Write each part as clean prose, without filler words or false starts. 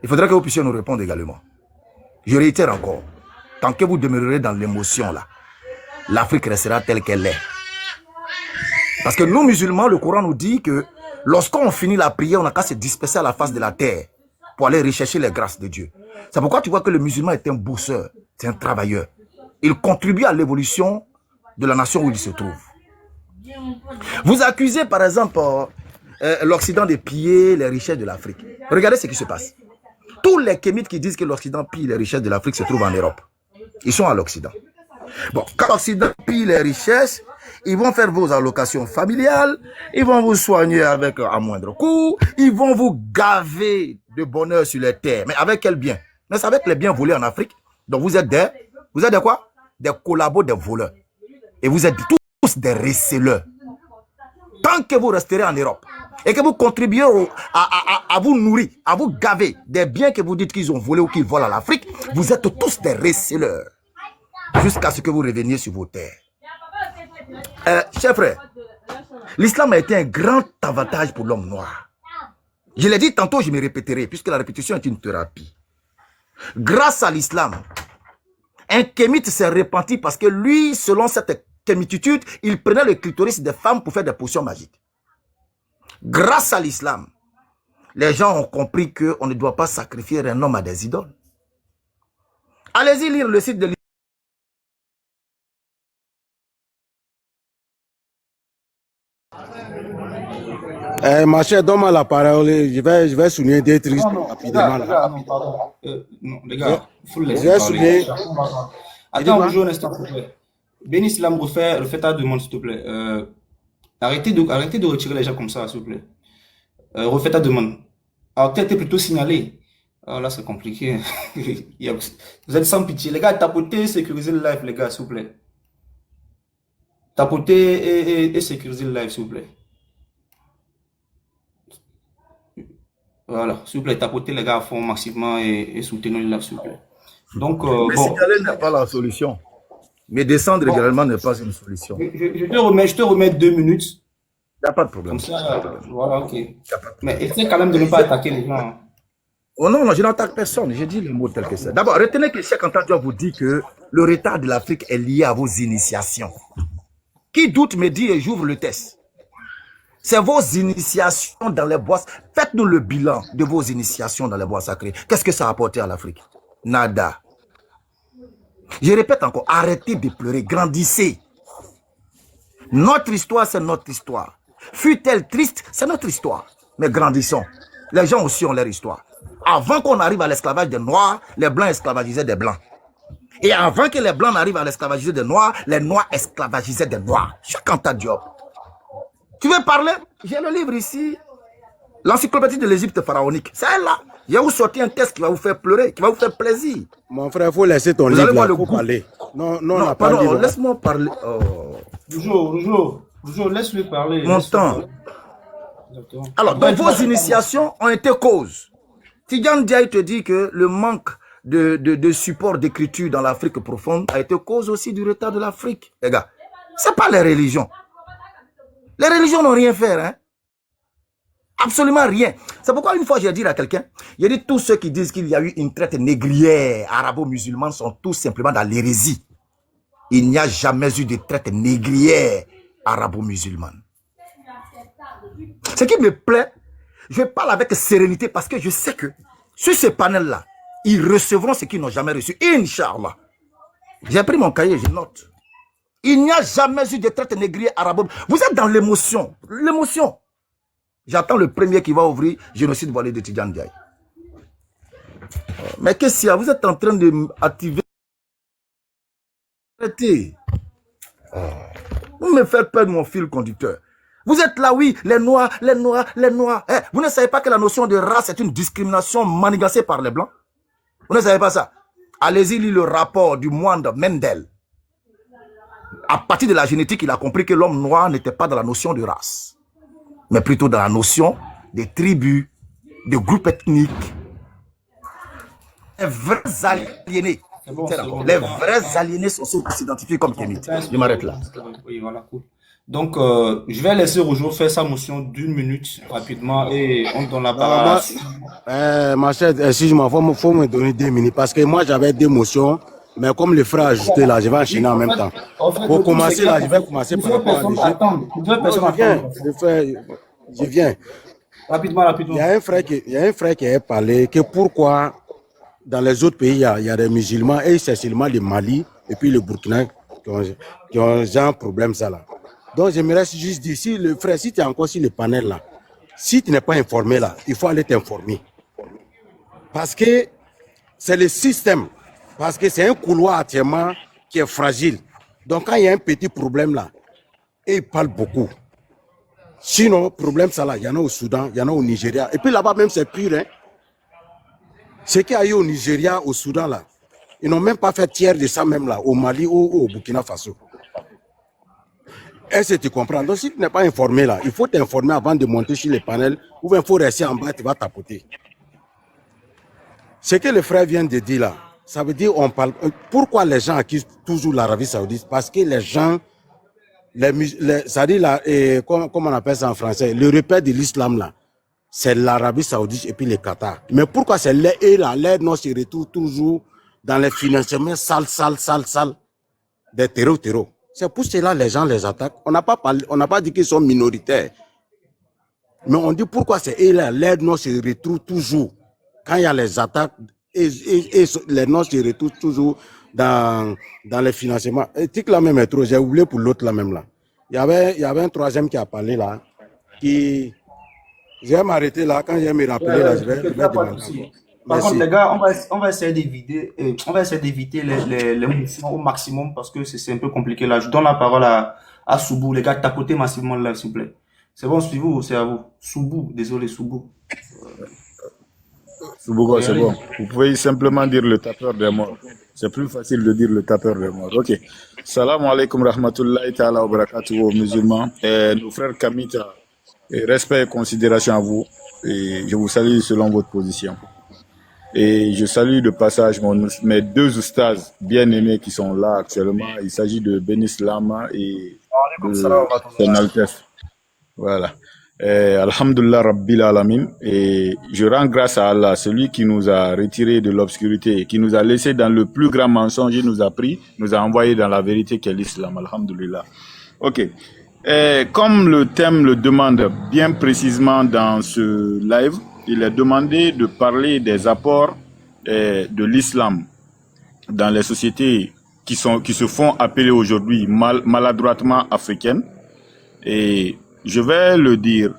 Il faudrait que vous puissiez nous répondre également. Je réitère encore, tant que vous demeurerez dans l'émotion là, l'Afrique restera telle qu'elle est. Parce que nous musulmans, le Coran nous dit que lorsqu'on finit la prière, on n'a qu'à se disperser à la face de la terre pour aller rechercher les grâces de Dieu. C'est pourquoi tu vois que le musulman est un bosseur, c'est un travailleur. Il contribue à l'évolution de la nation où il se trouve. Vous accusez par exemple l'Occident de piller les richesses de l'Afrique. Regardez ce qui se passe. Tous les kémites qui disent que l'Occident pille les richesses de l'Afrique se trouvent en Europe. Ils sont à l'Occident. Bon, quand l'Occident pille les richesses, ils vont faire vos allocations familiales, ils vont vous soigner avec à moindre coût, ils vont vous gaver de bonheur sur les terres. Mais avec quel bien? Mais c'est avec les biens volés en Afrique. Donc vous êtes des quoi? Des collabos, des voleurs. Et vous êtes tous des receleurs. Tant que vous resterez en Europe et que vous contribuez à vous nourrir, à vous gaver des biens que vous dites qu'ils ont volés ou qu'ils volent à l'Afrique, vous êtes tous des receleurs. Jusqu'à ce que vous reveniez sur vos terres. Chers frères, l'islam a été un grand avantage pour l'homme noir. Je l'ai dit tantôt, je me répéterai, puisque la répétition est une thérapie. Grâce à l'islam, un kémite s'est repenti parce que lui, selon cette kémititude, il prenait le clitoris des femmes pour faire des potions magiques. Grâce à l'islam, les gens ont compris qu'on ne doit pas sacrifier un homme à des idoles. Allez-y lire le site de l'islam. Ma chère, donne-moi la parole. Je vais souligner des trucs rapidement. Non, les gars, il faut le laisser parler. Attends, bonjour un instant, s'il te plaît. Ben Islam, refais ta demande, s'il te plaît. Arrêtez de retirer les gens comme ça, s'il vous plaît. Refais ta demande. Alors, peut-être plutôt signalé. Alors là, c'est compliqué. Vous êtes sans pitié. Les gars, tapotez, sécurisez le live, les gars, s'il vous plaît. Tapotez et sécurisez le live, s'il vous plaît. Voilà, s'il vous plaît, tapotez les gars à fond massivement et soutenez le live, s'il vous plaît. Donc, mais signaler n'est pas la solution. Mais descendre également n'est pas une solution. Je te remets 2 minutes. Il n'y a pas de problème. Comme ça, voilà, ok. Mais essaie quand même de ne pas attaquer les gens. Oh non, je n'attaque personne. Je dis le mot tel que c'est. D'abord, retenez que Cheikh Anta Diop vous dit que le retard de l'Afrique est lié à vos initiations. Qui doute me dit et j'ouvre le test. C'est vos initiations dans les bois. Faites-nous le bilan de vos initiations dans les bois sacrés. Qu'est-ce que ça a apporté à l'Afrique? Nada. Je répète encore, arrêtez de pleurer, grandissez. Notre histoire, c'est notre histoire. Fut-elle triste, c'est notre histoire. Mais grandissons. Les gens aussi ont leur histoire. Avant qu'on arrive à l'esclavage des Noirs, les Blancs esclavagisaient des Blancs. Et avant que les Blancs n'arrivent à l'esclavagiser des Noirs, les Noirs esclavagisaient des Noirs. Cheikh Anta Diop. Tu veux parler? J'ai le livre ici. L'encyclopédie de l'Égypte pharaonique. C'est elle là. Je vais vous sortir un texte qui va vous faire pleurer, qui va vous faire plaisir. Mon frère, il faut laisser ton livre là, faut parler. Non, pardon, laisse-moi parler. Rougeau, laisse-le parler. Mon temps. Alors, donc vos initiations ont été cause. Tidjane Ndiaye te dit que le manque de support d'écriture dans l'Afrique profonde a été cause aussi du retard de l'Afrique. Les gars, c'est pas les religions. Les religions n'ont rien fait, hein. Absolument rien. C'est pourquoi une fois j'ai dit à quelqu'un, j'ai dit tous ceux qui disent qu'il y a eu une traite négrière arabo-musulmane sont tous simplement dans l'hérésie. Il n'y a jamais eu de traite négrière arabo-musulmane. Ce qui me plaît, je parle avec sérénité parce que je sais que sur ce panel-là, ils recevront ce qu'ils n'ont jamais reçu. Inch'Allah. J'ai pris mon cahier, je note. Il n'y a jamais eu de traite négrière arabo. Vous êtes dans l'émotion. L'émotion. J'attends le premier qui va ouvrir génocide volé de Tidjane Ndiaye. Mais qu'est-ce qu'il y a? Vous êtes en train de activer. Arrêtez. Vous me faites perdre mon fil conducteur. Vous êtes là, oui, les noirs, les noirs, les noirs. Eh, vous ne savez pas que la notion de race est une discrimination manigancée par les blancs? Vous ne savez pas ça? Allez-y lire le rapport du moine Mendel. À partir de la génétique, il a compris que l'homme noir n'était pas dans la notion de race, mais plutôt dans la notion des tribus, de groupes ethniques. Les vrais aliénés. Bon, les vrais aliénés sont ceux qui s'identifient comme kémites. Je m'arrête là. Oui, voilà, cool. Donc, je vais laisser Rojo faire sa motion d'une minute rapidement et on donne la Non, parole à... moi, ma chère, excuse-moi, faut me donner 2 minutes parce que moi, j'avais des motions, mais comme le frère a ajouté là, je vais enchaîner en même temps. Pour commencer là, je vais commencer par rapport à l'Égypte. Non, je viens. Rapidement, rapidement. Il y a un frère qui a parlé que pourquoi dans les autres pays, il y a des musulmans et c'est seulement le Mali et puis le Burkina qui ont un problème ça là. Donc, j'aimerais juste dire, si le frère, si tu es encore sur le panel là, si tu n'es pas informé là, il faut aller t'informer. Parce que c'est le système. Parce que c'est un couloir actuellement qui est fragile. Donc, quand il y a un petit problème là, et il parle beaucoup. Sinon, problème ça là, il y en a au Soudan, il y en a au Nigeria. Et puis là-bas même, c'est pire. Hein? Ce qu'il y a eu au Nigeria, au Soudan là, ils n'ont même pas fait tiers de ça même là, au Mali ou au Burkina Faso. Est-ce que tu comprends? Donc, si tu n'es pas informé là, il faut t'informer avant de monter sur les panels ou bien il faut rester en bas, tu vas tapoter. Ce que le frère vient de dire là, ça veut dire on parle. Pourquoi les gens accusent toujours l'Arabie Saoudite? Parce que les gens, ça dit là, comment on appelle ça en français, le repère de l'islam là, c'est l'Arabie Saoudite et puis le Qatar. Mais pourquoi c'est eux là, l'aide non se retrouve toujours dans les financements sales des terreaux. C'est pour cela que les gens les attaquent. On n'a pas dit qu'ils sont minoritaires. Mais on dit pourquoi c'est eux là, l'aide non se retrouve toujours quand il y a les attaques et les noms se retrouvent toujours dans les financements. Et tic là même est trop, j'ai oublié pour l'autre là même là. Il y avait un troisième qui a parlé là, qui... Je vais m'arrêter là, quand je vais me rappeler là, je vais demander. Par contre, les gars, on va essayer d'éviter les mouvements au maximum parce que c'est un peu compliqué là. Je donne la parole à Soubou. Les gars, tapotez massivement là, s'il vous plaît. C'est bon, suivez-vous, c'est à vous. Soubou, désolé, Soubou. Soubou, c'est bon. Vous pouvez simplement dire le tapeur des morts. C'est plus facile de dire le tapeur des morts. Ok. Salam alaikum rahmatullahi ta'ala wa barakatuh aux musulmans. Nos frères Kamita, respect et considération à vous. Et je vous salue selon votre position. Et je salue de passage mes 2 oustas bien-aimés qui sont là actuellement. Il s'agit de Benis Lama et de Son Altesse. Voilà. Alhamdulillah Rabbil Alamin. Et je rends grâce à Allah, celui qui nous a retirés de l'obscurité, qui nous a laissé dans le plus grand mensonge, il nous a pris, nous a envoyé dans la vérité qu'est l'islam. Alhamdulillah. Ok. Comme le thème le demande bien précisément dans ce live, il est demandé de parler des apports de l'islam dans les sociétés qui se font appeler aujourd'hui maladroitement africaines. Et je vais le dire,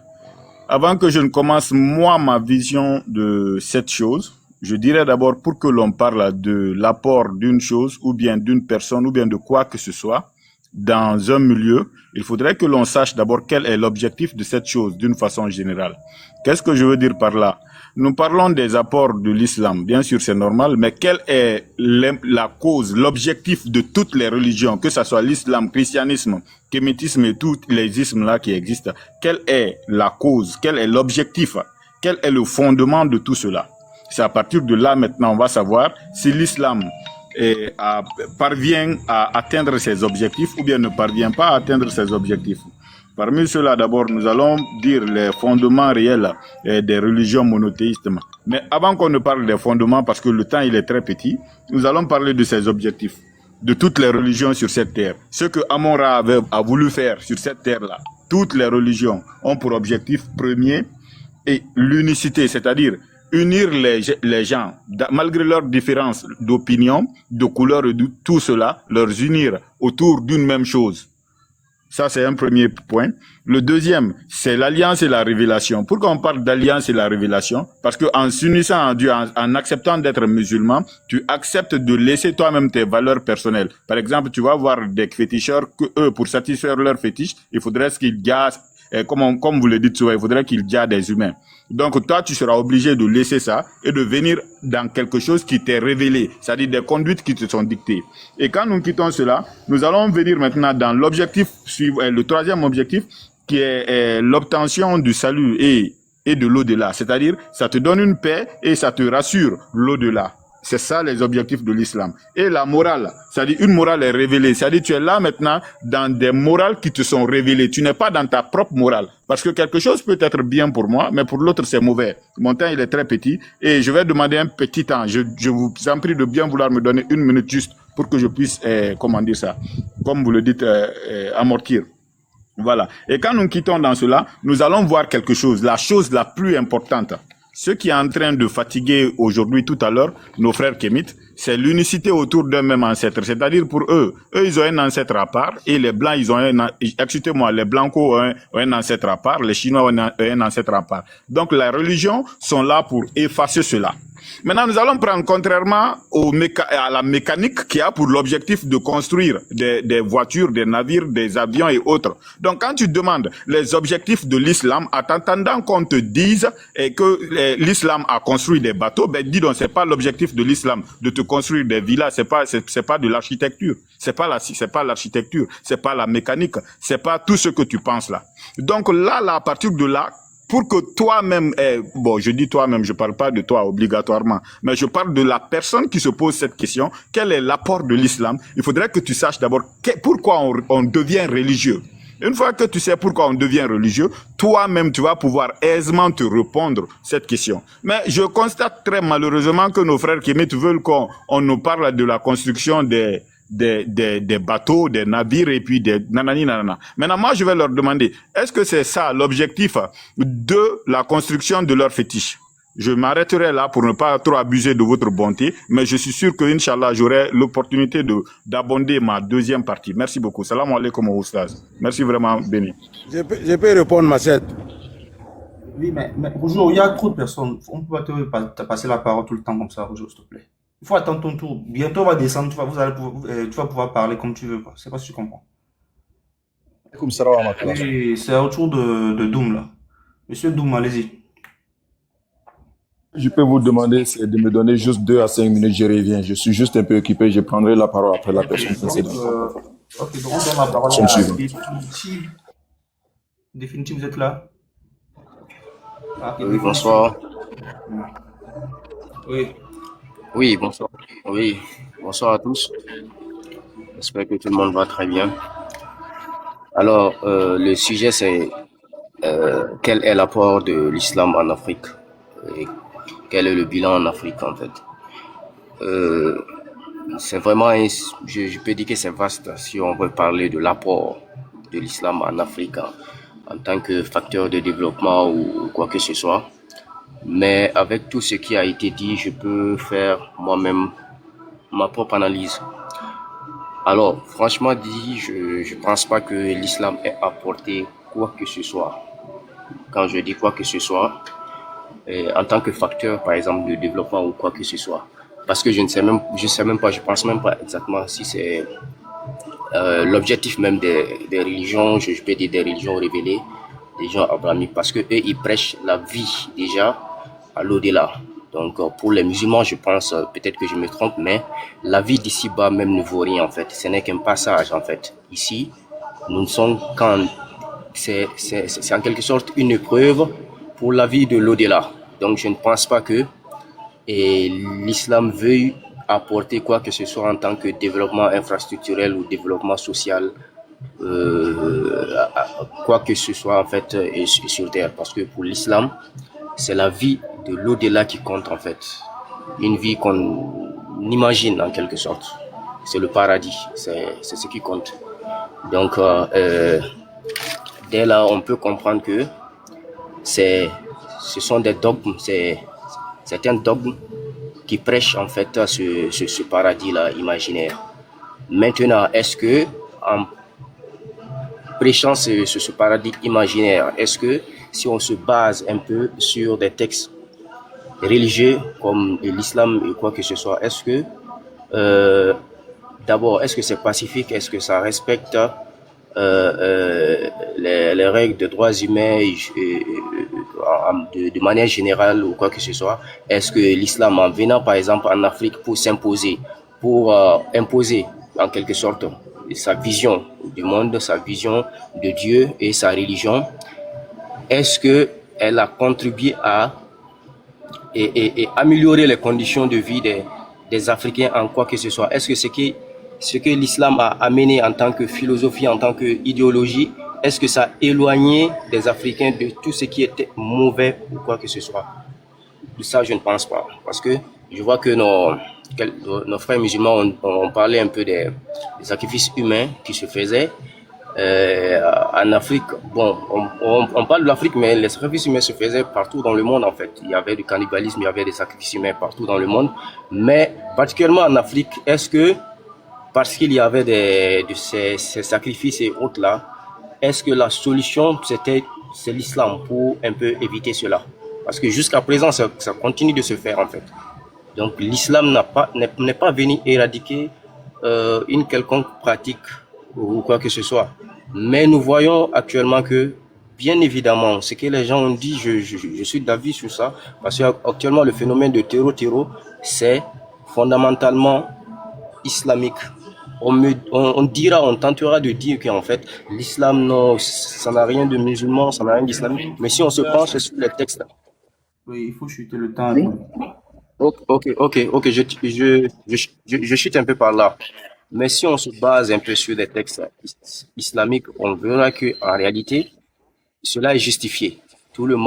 avant que je ne commence moi ma vision de cette chose, je dirais d'abord pour que l'on parle de l'apport d'une chose ou bien d'une personne ou bien de quoi que ce soit dans un milieu, il faudrait que l'on sache d'abord quel est l'objectif de cette chose d'une façon générale. Qu'est-ce que je veux dire par là? Nous parlons des apports de l'islam, bien sûr c'est normal, mais quelle est la cause, l'objectif de toutes les religions, que ce soit l'islam, christianisme, kémétisme et tous les ismes là qui existent? Quelle est la cause, quel est l'objectif, quel est le fondement de tout cela? C'est à partir de là maintenant on va savoir si l'islam parvient à atteindre ses objectifs ou bien ne parvient pas à atteindre ses objectifs. Parmi ceux-là, d'abord, nous allons dire les fondements réels des religions monothéistes. Mais avant qu'on ne parle des fondements, parce que le temps il est très petit, nous allons parler de ses objectifs, de toutes les religions sur cette terre. Ce que Amon-Ra a voulu faire sur cette terre-là, toutes les religions ont pour objectif premier et l'unicité, c'est-à-dire unir les gens, malgré leurs différences d'opinion, de couleur et de tout cela, leur unir autour d'une même chose. Ça, c'est un premier point. Le deuxième, c'est l'alliance et la révélation. Pourquoi on parle d'alliance et la révélation? Parce que en s'unissant à Dieu, en acceptant d'être musulman, tu acceptes de laisser toi-même tes valeurs personnelles. Par exemple, tu vas voir des féticheurs que eux, pour satisfaire leurs fétiches, il faudrait qu'ils gardent, comme vous le dites souvent, il faudrait qu'ils gardent des humains. Donc toi, tu seras obligé de laisser ça et de venir dans quelque chose qui t'est révélé, c'est-à-dire des conduites qui te sont dictées. Et quand nous quittons cela, nous allons venir maintenant dans l'objectif suivant, le troisième objectif, qui est l'obtention du salut et de l'au-delà. C'est-à-dire, ça te donne une paix et ça te rassure l'au-delà. C'est ça les objectifs de l'islam. Et la morale, c'est-à-dire une morale est révélée. C'est-à-dire tu es là maintenant dans des morales qui te sont révélées. Tu n'es pas dans ta propre morale. Parce que quelque chose peut être bien pour moi, mais pour l'autre c'est mauvais. Mon temps il est très petit et je vais demander un petit temps. Je vous en prie de bien vouloir me donner 1 minute juste pour que je puisse, comment dire ça, comme vous le dites, amortir. Voilà. Et quand nous quittons dans cela, nous allons voir quelque chose, la chose la plus importante. Ce qui est en train de fatiguer aujourd'hui, tout à l'heure, nos frères kémites, c'est l'unicité autour d'un même ancêtre. C'est-à-dire pour eux, ils ont un ancêtre à part et les blancs, ils ont excusez-moi, les blancos ont un ancêtre à part, les chinois ont un ancêtre à part. Donc les religions sont là pour effacer cela. Maintenant, nous allons prendre, contrairement à la mécanique qui a pour l'objectif de construire des voitures, des navires, des avions et autres. Donc, quand tu demandes les objectifs de l'islam, en t'entendant qu'on te dise que l'islam a construit des bateaux, ben dis donc, c'est pas l'objectif de l'islam de te construire des villas, c'est pas de l'architecture, c'est pas l'architecture, c'est pas la mécanique, c'est pas tout ce que tu penses là. Donc là, à partir de là, pour que toi-même, bon, je dis toi-même, je parle pas de toi obligatoirement, mais je parle de la personne qui se pose cette question, quel est l'apport de l'islam? Il faudrait que tu saches d'abord pourquoi on devient religieux. Une fois que tu sais pourquoi on devient religieux, toi-même, tu vas pouvoir aisément te répondre cette question. Mais je constate très malheureusement que nos frères kémites veulent qu'on nous parle de la construction des bateaux, des navires et puis des nanani nanana. Maintenant, moi, je vais leur demander, est-ce que c'est ça l'objectif de la construction de leur fétiche? Je m'arrêterai là pour ne pas trop abuser de votre bonté, mais je suis sûr que, Inch'Allah, j'aurai l'opportunité d'abonder ma deuxième partie. Merci beaucoup. Salam alaikum au Oustaz. Merci vraiment, Béni. Je peux répondre, Macette. Oui, mais bonjour, il y a trop de personnes. On ne peut pas te passer la parole tout le temps comme ça, bonjour, s'il te plaît. Il faut attendre ton tour. Bientôt, on va descendre. Tu vas pouvoir parler comme tu veux. Je ne sais pas si tu comprends. Oui, c'est au tour de Doom, là. Monsieur Doom, allez-y. Je peux vous demander de me donner juste 2 à 5 minutes, je reviens. Je suis juste un peu occupé, je prendrai la parole après la personne précédente. Ok, donc on donne la parole à Définitive, vous êtes là? Oui, bonsoir. Oui. Oui, bonsoir. Oui, bonsoir à tous. J'espère que tout le monde va très bien. Alors, le sujet, c'est quel est l'apport de l'islam en Afrique et quel est le bilan en Afrique, en fait. C'est vraiment, je peux dire que c'est vaste si on veut parler de l'apport de l'islam en Afrique en tant que facteur de développement ou quoi que ce soit. Mais avec tout ce qui a été dit, je peux faire moi-même ma propre analyse. Alors, franchement dit, je pense pas que l'islam ait apporté quoi que ce soit. Quand je dis quoi que ce soit, en tant que facteur, par exemple, de développement ou quoi que ce soit. Parce que je pense même pas exactement si c'est l'objectif même des religions, je peux dire des religions révélées, des gens abrahamiques, parce que eux, ils prêchent la vie déjà à l'au-delà. Donc, pour les musulmans, je pense, peut-être que je me trompe, mais la vie d'ici-bas même ne vaut rien, en fait. Ce n'est qu'un passage, en fait. Ici, nous ne sommes qu'en... C'est en quelque sorte une épreuve pour la vie de l'au-delà. Donc, je ne pense pas que l'islam veuille apporter quoi que ce soit en tant que développement infrastructurel ou développement social, quoi que ce soit, en fait, sur Terre. Parce que pour l'islam, c'est la vie de l'au-delà qui compte, en fait. Une vie qu'on imagine, en quelque sorte. C'est le paradis, c'est ce qui compte. Donc, dès là, on peut comprendre que ce sont des dogmes, c'est un dogme qui prêche, en fait, ce paradis-là imaginaire. Maintenant, est-ce que, en prêchant ce paradis imaginaire, est-ce que si on se base un peu sur des textes religieux comme l'islam et quoi que ce soit, est-ce que d'abord, est-ce que c'est pacifique, est-ce que ça respecte les règles de droits humains de manière générale ou quoi que ce soit? Est-ce que l'islam, en venant par exemple en Afrique pour s'imposer, pour imposer en quelque sorte sa vision du monde, sa vision de Dieu et sa religion, est-ce qu'elle a contribué à améliorer les conditions de vie des Africains en quoi que ce soit? Est-ce que ce que l'islam a amené en tant que philosophie, en tant qu'idéologie, est-ce que ça a éloigné des Africains de tout ce qui était mauvais ou quoi que ce soit? Ça, je ne pense pas. Parce que je vois que nos frères musulmans ont parlé un peu des sacrifices humains qui se faisaient. En Afrique, bon, on parle de l'Afrique, mais les sacrifices humains se faisaient partout dans le monde en fait. Il y avait du cannibalisme, il y avait des sacrifices humains partout dans le monde. Mais particulièrement en Afrique, est-ce que parce qu'il y avait ces sacrifices et autres là, est-ce que la solution c'est l'islam pour un peu éviter cela? Parce que jusqu'à présent, ça continue de se faire en fait. Donc l'islam n'est pas venu éradiquer une quelconque pratique ou quoi que ce soit. Mais nous voyons actuellement que, bien évidemment, ce que les gens ont dit, je suis d'avis sur ça, parce qu'actuellement le phénomène de terreau, c'est fondamentalement islamique. On tentera de dire qu'en fait, l'islam, non, ça n'a rien de musulman, ça n'a rien d'islamique. Mais si on se penche sur les textes. Oui, il faut chuter le temps. Ok, je chute un peu par là. Mais si on se base un peu sur des textes islamiques, on verra que en réalité, cela est justifié. Tout le monde.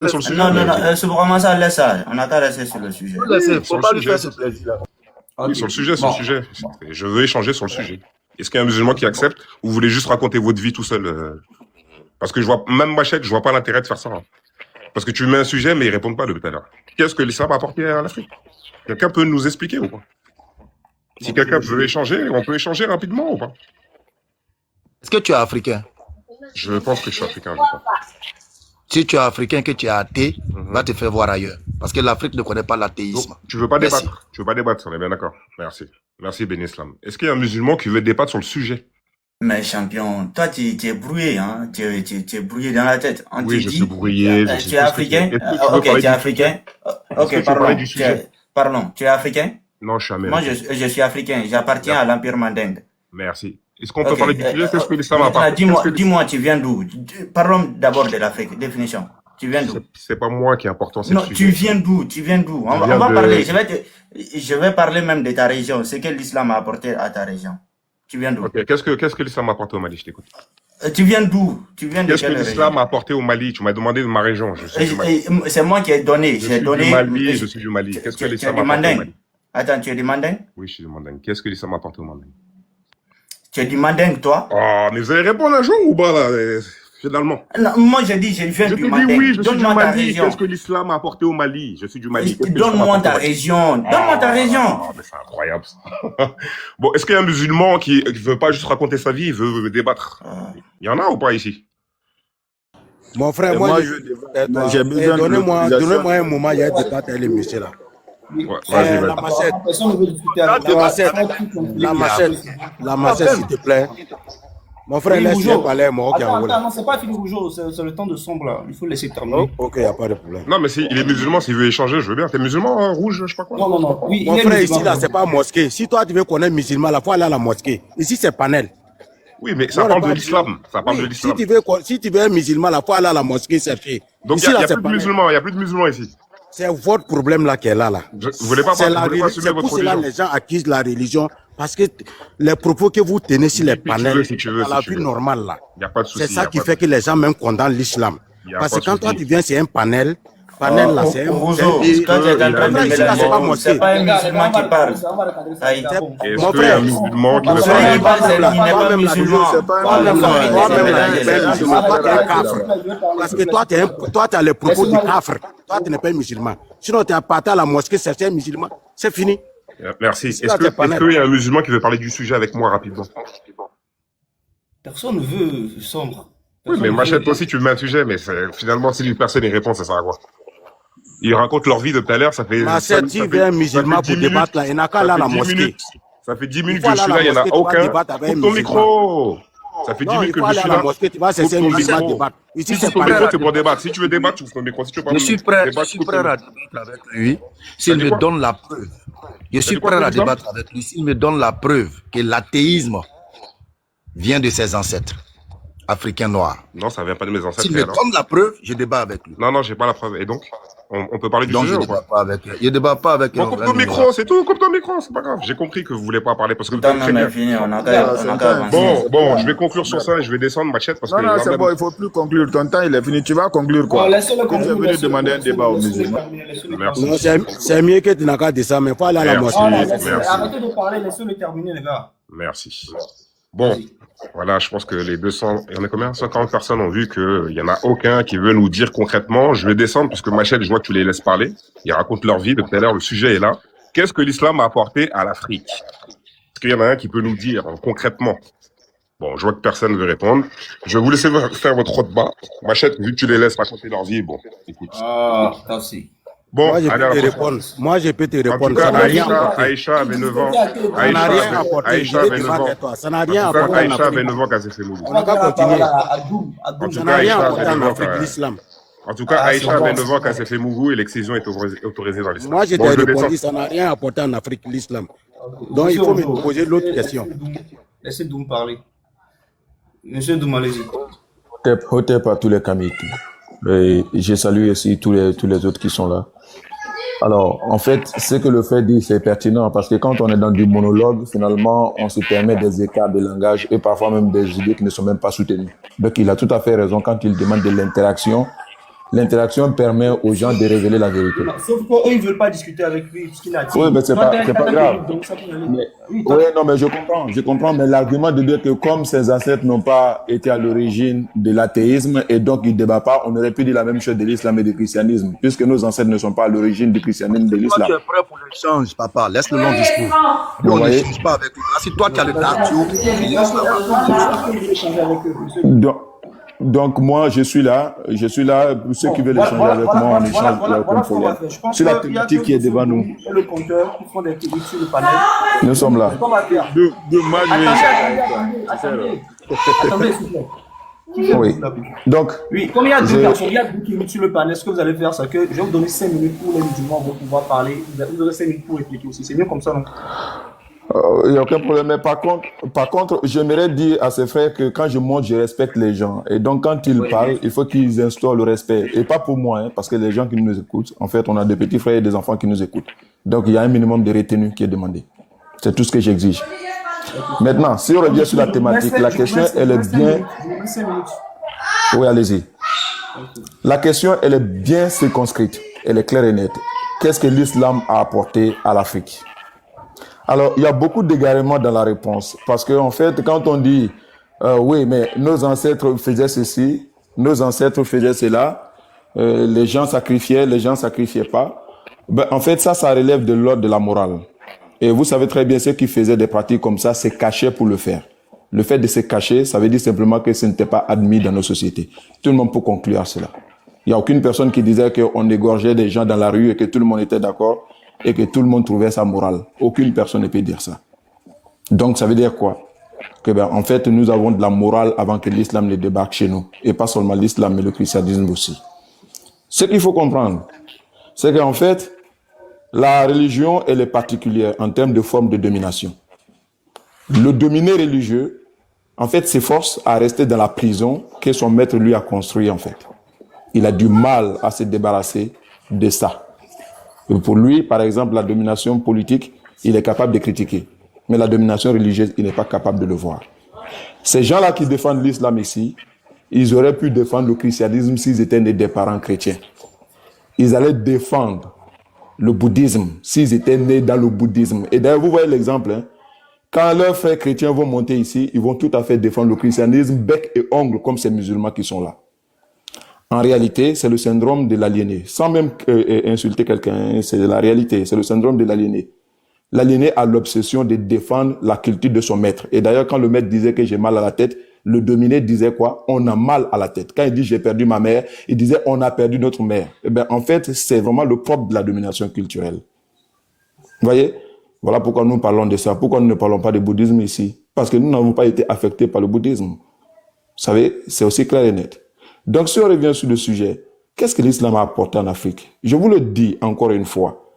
Sur le sujet, Non, c'est vraiment ça, laisse ça. On n'a qu'à rester sur le sujet. Faut pas lui faire ce plaisir. oui, sur le sujet, sur le sujet. Je veux échanger sur le sujet. Est-ce qu'il y a un musulman qui accepte ou vous voulez juste raconter votre vie tout seul Parce que je vois, même Machette, je vois pas l'intérêt de faire ça. Parce que tu mets un sujet, mais ils répondent pas depuis tout à l'heure. Qu'est-ce que l'islam a apporté à l'Afrique? Quelqu'un peut nous expliquer ou pas? Si quelqu'un veut échanger, on peut échanger rapidement ou pas? Est-ce que tu es africain? Je pense que je suis africain, je crois. Si tu es africain, que tu es athée, va te faire voir ailleurs. Parce que l'Afrique ne connaît pas l'athéisme. Donc, tu veux pas Merci. débattre? Tu veux pas débattre, on est bien d'accord. Merci. Merci, Ben Islam. Est-ce qu'il y a un musulman qui veut débattre sur le sujet? Mais champion, toi, tu es brouillé, hein. Tu es brouillé dans la tête. On Oui, te je dit, suis brouillé. tu es africain? Ok, tu es africain. Ok, pardon, tu es africain? Non, je suis Moi, américain. je suis africain. J'appartiens à l'Empire Mandingue. Merci. Est-ce qu'on peut Ok, parler du sujet? Qu'est-ce que l'islam a maintenant, apporté? dis-moi, tu viens d'où? Parlons d'abord de l'Afrique. Définition. Tu viens d'où? C'est pas moi qui est important, c'est le Non, sujet. tu viens d'où? Tu viens d'où? On va parler. Je vais parler même de ta région. Ce que l'islam a apporté à ta région. Tu viens d'où? Ok, qu'est-ce que l'islam a apporté au Mali? Je t'écoute. Tu viens d'où? Tu viens de Qu'est-ce que quelle l'islam région? a apporté au Mali? Tu m'as demandé de ma région. Je suis du Mali. C'est moi qui ai donné. Je J'ai suis du donné. Mali, je suis du Mali. Qu'est-ce que Tu es l'islam du a apporté au Manding. Mali? Attends, tu es du Manding? Oui, je suis du Manding. Qu'est-ce que l'islam a apporté au Manding? Tu es du Manding, toi? Oh, mais vous allez répondre un jour ou pas, là, finalement? Non, moi, j'ai dit, je viens Je du te dis Manding. oui, je suis du Donne-moi ta Mali. région. Qu'est-ce que l'islam a apporté au Mali? Je suis du Mali. Qu'est-ce que l'islam a Donne-moi apporté ta au Mali? région. Donne-moi ta région. Ah, mais c'est incroyable, ça. Bon, est-ce qu'il y a un musulman qui veut pas juste raconter sa vie, il veut débattre? Il y en a ou pas ici? Mon frère, Et moi, moi, j'ai j'ai besoin de donnez-moi l'autorisation. un moment, il y a un débat avec les messieurs là. Ouais, vas-y, La vas-y. machette, Personne ne veut discuter avec la machette, la machette, s'il te plaît. Mon frère, Oui, laisse Rougeau. parler, moi, ok, Attends, voilà. non, c'est pas fini, Rougeau, c'est le temps de sombre là. Il faut laisser Oh, terminer. ok, il n'y a pas de problème. Non, mais s'il est musulman, s'il veut échanger, je veux bien. T'es musulman, hein, rouge, je sais pas quoi. Non, non, non. Oui, Mon il est frère, musulman. ici, là, c'est pas mosquée. Si toi, tu veux connaître musulman, il faut aller à la mosquée. Ici, c'est panel. Oui, mais ça Non, parle pas- de l'islam. Ça parle de Oui, l'islam. si tu veux un musulman, il faut aller à la mosquée chercher. Donc, Ici, il n'y là, a c'est plus de panel. musulmans, il n'y a plus de musulmans ici. C'est votre problème là qui est là. Vous voulez pas C'est assumer pour votre cela que religion? les gens accusent la religion parce que les propos que vous tenez sur les Si tu panels, veux, si tu veux, dans la si tu vie veux. normale là, Il n'y a pas de souci. c'est ça qui fait que les gens même condamnent l'islam. Y a Parce pas que quand de toi souci. tu viens, c'est un panel. Panel là, c'est un. Rougeau, c'est- quand tu es en train de Mon frère, lever ici, la là, c'est pas main, mosquée. c'est pas un musulman qui parle. Aïe. Est-ce Mon qu'il y a un frère, musulman qui veut Celui parler? qui parle, c'est lui, il n'est pas Toi-même, là, musulman. c'est pas un Toi-même, musulman. là, Toi-même, il là, est tu es un mélange. musulman, toi, tu es un kafre. Parce que toi, tu as les propos du kafre. Toi, tu n'es pas un musulman. Sinon, tu es parti à la mosquée, c'est un musulman. C'est fini. Merci. Ici, Est-ce là, c'est qu'il panel. y a un musulman qui veut parler du sujet avec moi rapidement? Personne ne veut sombre. Oui, mais Machette, toi aussi, tu mets un sujet, mais finalement, si une personne y répond, ça sert à quoi? Ils racontent leur vie de tout à l'heure, ça fait... Ma sœur, tu veux un musulman pour débattre là, il n'a qu'à aller à la mosquée. Ça fait 10 minutes faut que je aller suis à là, la il n'y en a mosquée, tu vas aucun. débattre avec un Coupe ton musulman. micro. Ça fait 10 Non, minutes il que faut je aller suis à la là. mosquée, tu vas Coupe cesser un ton musulman micro. débattre. Ici, Coupe c'est ton pas micro, grave. c'est pour débattre. Si tu veux débattre, tu ouvres ton micro. Si tu veux pas Je suis prêt à débattre, coupe ton débattre avec lui s'il T'as dit me quoi? donne la preuve. Je suis dit quoi, prêt à président? débattre avec lui s'il me donne la preuve que l'athéisme vient de ses ancêtres africains noirs. Non, ça vient pas de mes ancêtres. S'il me alors. donne la preuve, je débat avec lui. Non, non, j'ai pas la preuve. Et donc, on peut parler du Donc je sujet ou débat pas? pas avec lui. Je débat pas avec Bon, coupe ton micro, c'est tout. Coupe ton micro, c'est pas grave. J'ai compris que vous voulez pas parler parce que vous Attends, êtes non, très mais bien. fini, on a qu'à avancer. Bon, je vais conclure sur ça et je vais descendre Machette parce que Non, non, là, c'est même- bon, il faut plus conclure. Ton temps, il est fini. Tu vas conclure quoi? Bon, laissez-le Tu es conclure, venu laissez-le demander un conclure, débat aux laissez-le musulmans. terminer, laissez-le Merci. terminer. Non, c'est mieux que tu n'as qu'à dire ça, mais il faut aller à la Merci. mosquée. Voilà, Merci. arrêtez de parler, laissez-le terminer, les gars. Merci. Bon, voilà, je pense que les 200, il y en a combien? 140 personnes ont vu qu'il y en a aucun qui veut nous dire concrètement. Je vais descendre puisque Machette, je vois que tu les laisses parler. Ils racontent leur vie. Depuis tout à l'heure, le sujet est là. Qu'est-ce que l'islam a apporté à l'Afrique? Est-ce qu'il y en a un qui peut nous dire concrètement? Bon, je vois que personne ne veut répondre. Je vais vous laisser faire votre khutba. Machette, vu que tu les laisses raconter leur vie, bon, écoute. Ah, merci. Bon, Moi, je allez à peux la te prochaine. répondre. Moi, je peux te En tout répondre. cas, Ça n'a rien apporté. Aïcha avait 9 ans. Ça n'a rien apporté. Je Aïcha vais avait 9 débattre ans. avec toi. Ça n'a En rien tout cas, apporté en Aïcha avait Afrique. 9 ans quand elle s'est fait mourir. On n'a qu'à continuer. En tout Ça cas, n'a rien Aïcha apporté avait en 9 ans Afrique, quand l'islam. En tout cas, Aïcha avait 9 ans quand elle s'est fait mourir et l'excision est autorisée dans l'islam. Moi, je t'ai Bon, je répondu, descends. ça n'a rien apporté en Afrique, l'islam. Donc, il faut me poser l'autre question. Laissez Doum parler. Monsieur Doum, allez-y. Hotep à tous les Kamites. Et je salue aussi tous les autres qui sont là. Alors, en fait, ce que le fait dit, c'est pertinent parce que quand on est dans du monologue, finalement, on se permet des écarts de langage et parfois même des idées qui ne sont même pas soutenues. Donc, il a tout à fait raison quand il demande de l'interaction. L'interaction permet aux gens de révéler la vérité. Sauf qu'eux, ils ne veulent pas discuter avec lui, puisqu'il a dit. Oui, mais c'est pas grave. Donc, ça peut aller. Mais, Oui, toi- oui, non, mais je comprends, mais l'argument de dire que comme ses ancêtres n'ont pas été à l'origine de l'athéisme et donc ils ne débattent pas, on aurait pu dire la même chose de l'islam et du christianisme, puisque nos ancêtres ne sont pas à l'origine du christianisme et de Toi, l'islam. tu es prêt pour l'échange, papa. Laisse le long discours. Nous, Vous on voyez? n'échange pas avec lui. Là, si toi, tu as le cardio, Donc moi, je suis là, pour ceux qui veulent échanger avec moi, on échange, il n'y a aucun problème. Sur la thématique qui est devant nous, Et le compteur qui font des clics sur le panel. nous sommes là. Comment faire? Moi, je vais... Attendez, s'il vous plaît. Oui. Donc, Oui, comme il y a deux Je- personnes, il y a deux qui cliquent sur le panel, ce que vous allez faire, c'est que je vais vous donner 5 minutes pour les musulmans vont pouvoir parler. Vous aurez 5 minutes pour répliquer aussi. C'est mieux comme ça, non? il n'y a aucun problème. Mais par contre, j'aimerais dire à ces frères que quand je monte, je respecte les gens. Et donc, quand ils parlent, il faut qu'ils instaurent le respect. Et pas pour moi, hein, parce que les gens qui nous écoutent, en fait, on a des petits frères et des enfants qui nous écoutent. Donc, il y a un minimum de retenue qui est demandé. C'est tout ce que j'exige. Maintenant, si on revient sur la thématique, la question, elle est bien... Oui, allez-y. La question, elle est bien circonscrite. Elle est claire et nette. Qu'est-ce que l'islam a apporté à l'Afrique? Alors, il y a beaucoup d'égarements dans la réponse. Parce qu'en fait, quand on dit, oui, mais nos ancêtres faisaient ceci, nos ancêtres faisaient cela, les gens sacrifiaient pas. Ben, en fait, ça relève de l'ordre de la morale. Et vous savez très bien, ceux qui faisaient des pratiques comme ça, se cachaient pour le faire. Le fait de se cacher, ça veut dire simplement que ce n'était pas admis dans nos sociétés. Tout le monde peut conclure à cela. Il n'y a aucune personne qui disait qu'on égorgeait des gens dans la rue et que tout le monde était d'accord et que tout le monde trouvait ça moral. Aucune personne ne peut dire ça. Donc, ça veut dire quoi? Que ben, en fait, nous avons de la morale avant que l'islam ne débarque chez nous. Et pas seulement l'islam, mais le christianisme aussi. Ce qu'il faut comprendre, c'est qu'en fait, la religion, elle est particulière en termes de forme de domination. Le dominé religieux, en fait, s'efforce à rester dans la prison que son maître lui a construit, en fait. Il a du mal à se débarrasser de ça. Et pour lui, par exemple, la domination politique, il est capable de critiquer. Mais la domination religieuse, il n'est pas capable de le voir. Ces gens-là qui défendent l'islam ici, ils auraient pu défendre le christianisme s'ils étaient nés des parents chrétiens. Ils allaient défendre le bouddhisme s'ils étaient nés dans le bouddhisme. Et d'ailleurs, vous voyez l'exemple, hein? Quand leurs frères chrétiens vont monter ici, ils vont tout à fait défendre le christianisme, bec et ongle, comme ces musulmans qui sont là. En réalité, c'est le syndrome de l'aliéné. Sans même insulter quelqu'un, c'est la réalité, c'est le syndrome de l'aliéné. L'aliéné a l'obsession de défendre la culture de son maître. Et d'ailleurs, quand le maître disait que j'ai mal à la tête, le dominé disait quoi? On a mal à la tête. Quand il dit j'ai perdu ma mère, il disait on a perdu notre mère. Eh bien, en fait, c'est vraiment le propre de la domination culturelle. Vous voyez? Voilà pourquoi nous parlons de ça. Pourquoi nous ne parlons pas de bouddhisme ici? Parce que nous n'avons pas été affectés par le bouddhisme. Vous savez, c'est aussi clair et net. Donc, si on revient sur le sujet, qu'est-ce que l'islam a apporté en Afrique? Je vous le dis encore une fois.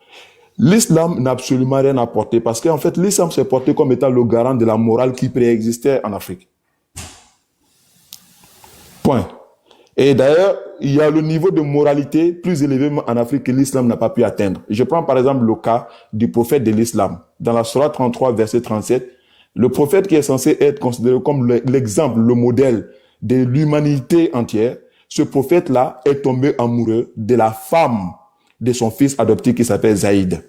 L'islam n'a absolument rien apporté parce qu'en fait, l'islam s'est porté comme étant le garant de la morale qui préexistait en Afrique. Point. Et d'ailleurs, il y a le niveau de moralité plus élevé en Afrique que l'islam n'a pas pu atteindre. Je prends par exemple le cas du prophète de l'islam. Dans la Sourate 33, verset 37, le prophète qui est censé être considéré comme l'exemple, le modèle de l'humanité entière, ce prophète-là est tombé amoureux de la femme de son fils adopté qui s'appelle Zaïd.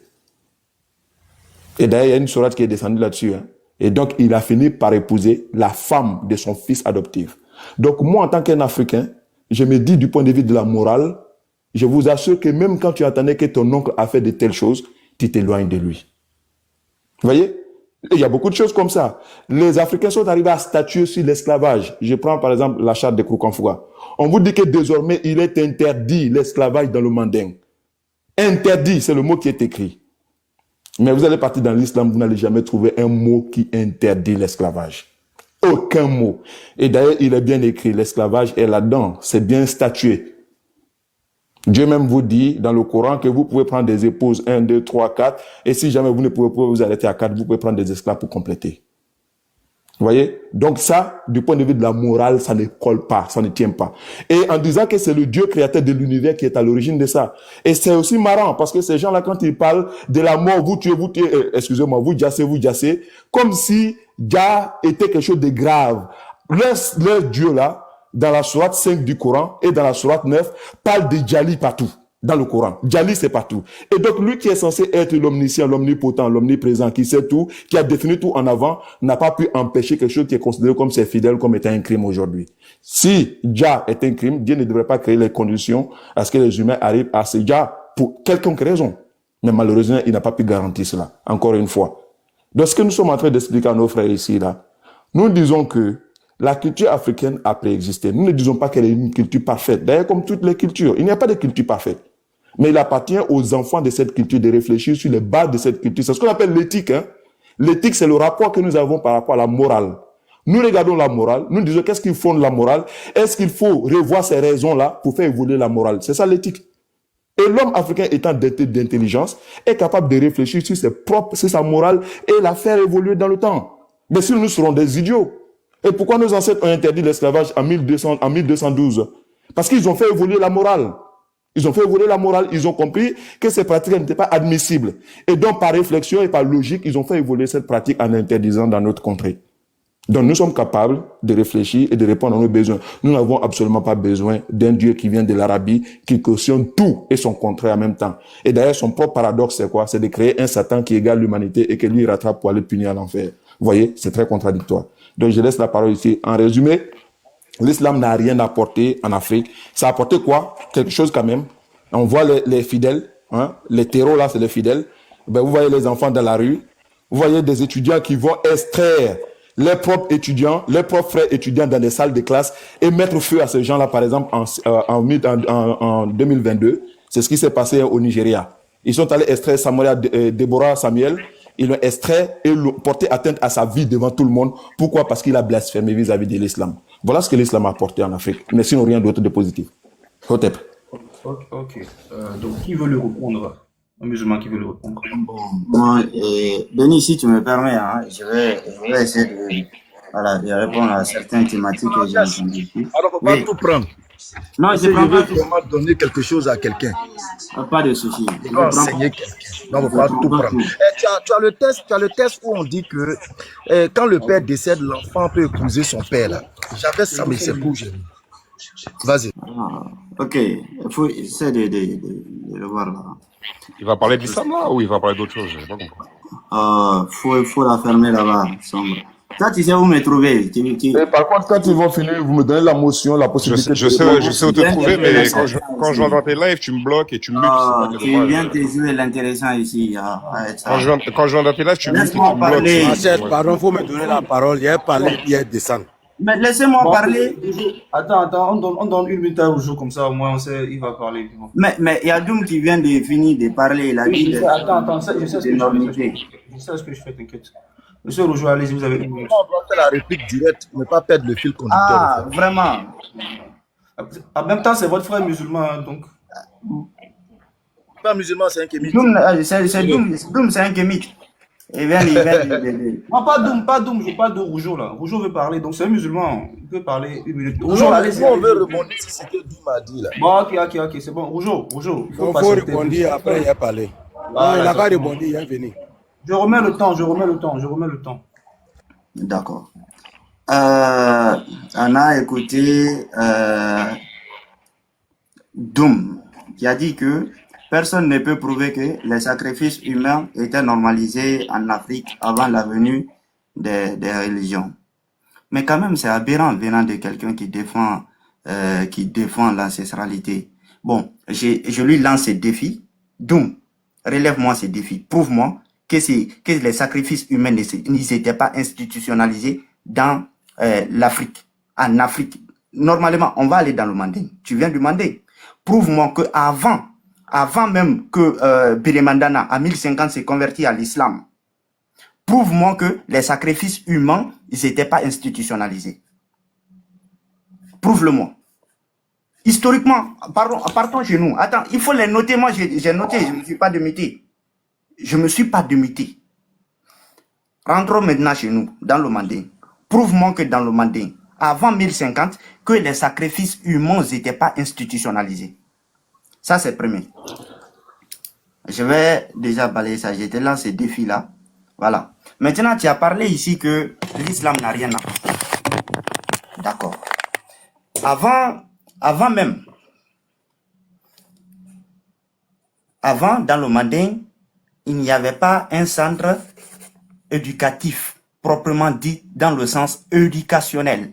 Et d'ailleurs, il y a une sourate qui est descendue là-dessus. Hein. Et donc, il a fini par épouser la femme de son fils adoptif. Donc, moi, en tant qu'un Africain, je me dis du point de vue de la morale, je vous assure que même quand tu attendais que ton oncle a fait de telles choses, tu t'éloignes de lui. Vous voyez? Il y a beaucoup de choses comme ça. Les Africains sont arrivés à statuer sur l'esclavage. Je prends par exemple la charte de Koukanfoua. On vous dit que désormais, il est interdit l'esclavage dans le manding. Interdit, c'est le mot qui est écrit. Mais vous allez partir dans l'islam, vous n'allez jamais trouver un mot qui interdit l'esclavage. Aucun mot. Et d'ailleurs, il est bien écrit, l'esclavage est là-dedans. C'est bien statué. Dieu même vous dit dans le Coran que vous pouvez prendre des épouses 1, 2, 3, 4. Et si jamais vous ne pouvez pas vous arrêter à 4, vous pouvez prendre des esclaves pour compléter. Vous voyez? Donc ça, du point de vue de la morale, ça ne colle pas, ça ne tient pas. Et en disant que c'est le Dieu créateur de l'univers qui est à l'origine de ça. Et c'est aussi marrant parce que ces gens-là, quand ils parlent de la mort, vous tuez, excusez-moi, vous jassez, comme si Jah était quelque chose de grave. Leur Dieu là, dans la sourate 5 du Coran et dans la sourate 9, parle de Djali partout. Dans le Coran. Djali, c'est partout. Et donc, lui qui est censé être l'omniscient, l'omnipotent, l'omniprésent, qui sait tout, qui a défini tout en avant, n'a pas pu empêcher quelque chose qui est considéré comme ses fidèles, comme étant un crime aujourd'hui. Si Jah est un crime, Dieu ne devrait pas créer les conditions à ce que les humains arrivent à ce Jah pour quelconque raison. Mais malheureusement, il n'a pas pu garantir cela. Encore une fois. Donc, ce que nous sommes en train d'expliquer à nos frères ici, là, nous disons que la culture africaine a préexisté. Nous ne disons pas qu'elle est une culture parfaite. D'ailleurs, comme toutes les cultures, il n'y a pas de culture parfaite. Mais il appartient aux enfants de cette culture de réfléchir sur les bases de cette culture. C'est ce qu'on appelle l'éthique. Hein? L'éthique, c'est le rapport que nous avons par rapport à la morale. Nous regardons la morale, nous disons qu'est-ce qui fonde la morale. Est-ce qu'il faut revoir ces raisons-là pour faire évoluer la morale? C'est ça l'éthique. Et l'homme africain étant doté d'intelligence est capable de réfléchir sur sa morale et la faire évoluer dans le temps. Mais sinon, nous serons des idiots. Et pourquoi nos ancêtres ont interdit l'esclavage en 1212? Parce qu'ils ont fait évoluer la morale. Ils ont fait évoluer la morale. Ils ont compris que ces pratiques n'étaient pas admissibles. Et donc, par réflexion et par logique, ils ont fait évoluer cette pratique en interdisant dans notre contrée. Donc, nous sommes capables de réfléchir et de répondre à nos besoins. Nous n'avons absolument pas besoin d'un Dieu qui vient de l'Arabie, qui cautionne tout et son contraire en même temps. Et d'ailleurs, son propre paradoxe, c'est quoi? C'est de créer un Satan qui égale l'humanité et que lui rattrape pour aller punir à l'enfer. Vous voyez, c'est très contradictoire. Donc, je laisse la parole ici. En résumé, l'islam n'a rien apporté en Afrique. Ça a apporté quoi? Quelque chose quand même. On voit les fidèles, hein? Les terreaux là, c'est les fidèles. Ben, vous voyez les enfants dans la rue. Vous voyez des étudiants qui vont extraire leurs propres étudiants, leurs propres frères étudiants dans des salles de classe et mettre feu à ces gens-là, par exemple, en 2022. C'est ce qui s'est passé au Nigeria. Ils sont allés extraire Deborah Samuel. Ils l'ont extrait et l'ont porté atteinte à sa vie devant tout le monde. Pourquoi? Parce qu'il a blasphémé vis-à-vis de l'islam. Voilà ce que l'islam a apporté en Afrique. Mais sinon, rien d'autre de positif. Hotep. Ok. Donc, qui veut le répondre? Un musulman qui veut le répondre. Bon, moi, Denis, si tu me permets, hein, je vais essayer de répondre à certaines thématiques que j'ai entendues ici. Alors, on va pas tout prendre. Non, je prends pas tout. Comment donner quelque chose à quelqu'un. Pas de souci. Il va enseigner quelqu'un. Non, on va pas tout prendre. Tu as le test où on dit que quand le père décède, l'enfant peut épouser son père. Là. J'avais ça, mais c'est pour j'ai mis. Vas-y. Ok, il faut essayer de le voir là. Il va parler de l'islam là ou il va parler d'autre chose? J'ai pas compris. Faut la fermer là-bas, sombre. Toi, tu sais où me trouver. Par contre, quand ils vont finir, vous me donnez la motion, la possibilité Je sais où te trouver, mais quand je vais dans tes lives, tu me bloques et tu me mutes. Tu viens de jouer l'intéressant ici. Quand je vais dans tes lives, tu me mutes et tu me bloques. Pardon, faut me donner la parole. Il y a parlé, il y a descendre. Mais laissez-moi parler. Attends, on donne une minute à Rougeau, comme ça, au moins, on sait, il va parler. Mais il y a Doum qui vient de finir de parler. Il a dit Attends, je sais ce que je fais. Je sais ce que je fais, t'inquiète. Monsieur Rougeau, allez-y, vous avez une minute. On doit faire la réplique directe, ne pas perdre le fil conducteur. Ah, vraiment. En même temps, c'est votre frère musulman, donc. Pas musulman, c'est un kémite. Doum, c'est un kémite. Il vient. Non, pas Doum, je parle de Rougeau là. Rougeau veut parler, donc c'est un musulman. Il peut parler une minute. Rougeau, allez-y. On veut rebondir sur ce que Doum a dit là. Bon, ok, c'est bon. Rougeau. Il faut répondre après, il a parlé. Non, il n'a pas répondu, il est venu. Je remets le temps. D'accord. On a écouté Doum qui a dit que personne ne peut prouver que les sacrifices humains étaient normalisés en Afrique avant la venue des religions. Mais quand même, c'est aberrant venant de quelqu'un qui défend l'ancestralité. Bon, je lui lance ce défi. Doum, relève-moi ce défi. Prouve-moi que les sacrifices humains n'étaient pas institutionnalisés dans l'Afrique. En Afrique, normalement, on va aller dans le Manding. Tu viens du Manding. Prouve-moi que avant même que Birimandana, à 1050, s'est converti à l'islam, prouve-moi que les sacrifices humains, ils n'étaient pas institutionnalisés. Prouve-le-moi. Historiquement, partons chez nous. Attends, il faut les noter. Moi, j'ai noté, je ne me suis pas demité. Rentrons maintenant chez nous, dans le Manding. Prouve-moi que dans le Manding, avant 1050, que les sacrifices humains n'étaient pas institutionnalisés. Ça, c'est le premier. Je vais déjà balayer ça. Je te lance ce défi-là. Voilà. Maintenant, tu as parlé ici que l'islam n'a rien apporté. D'accord. Avant, dans le Manding, il n'y avait pas un centre éducatif, proprement dit, dans le sens éducationnel.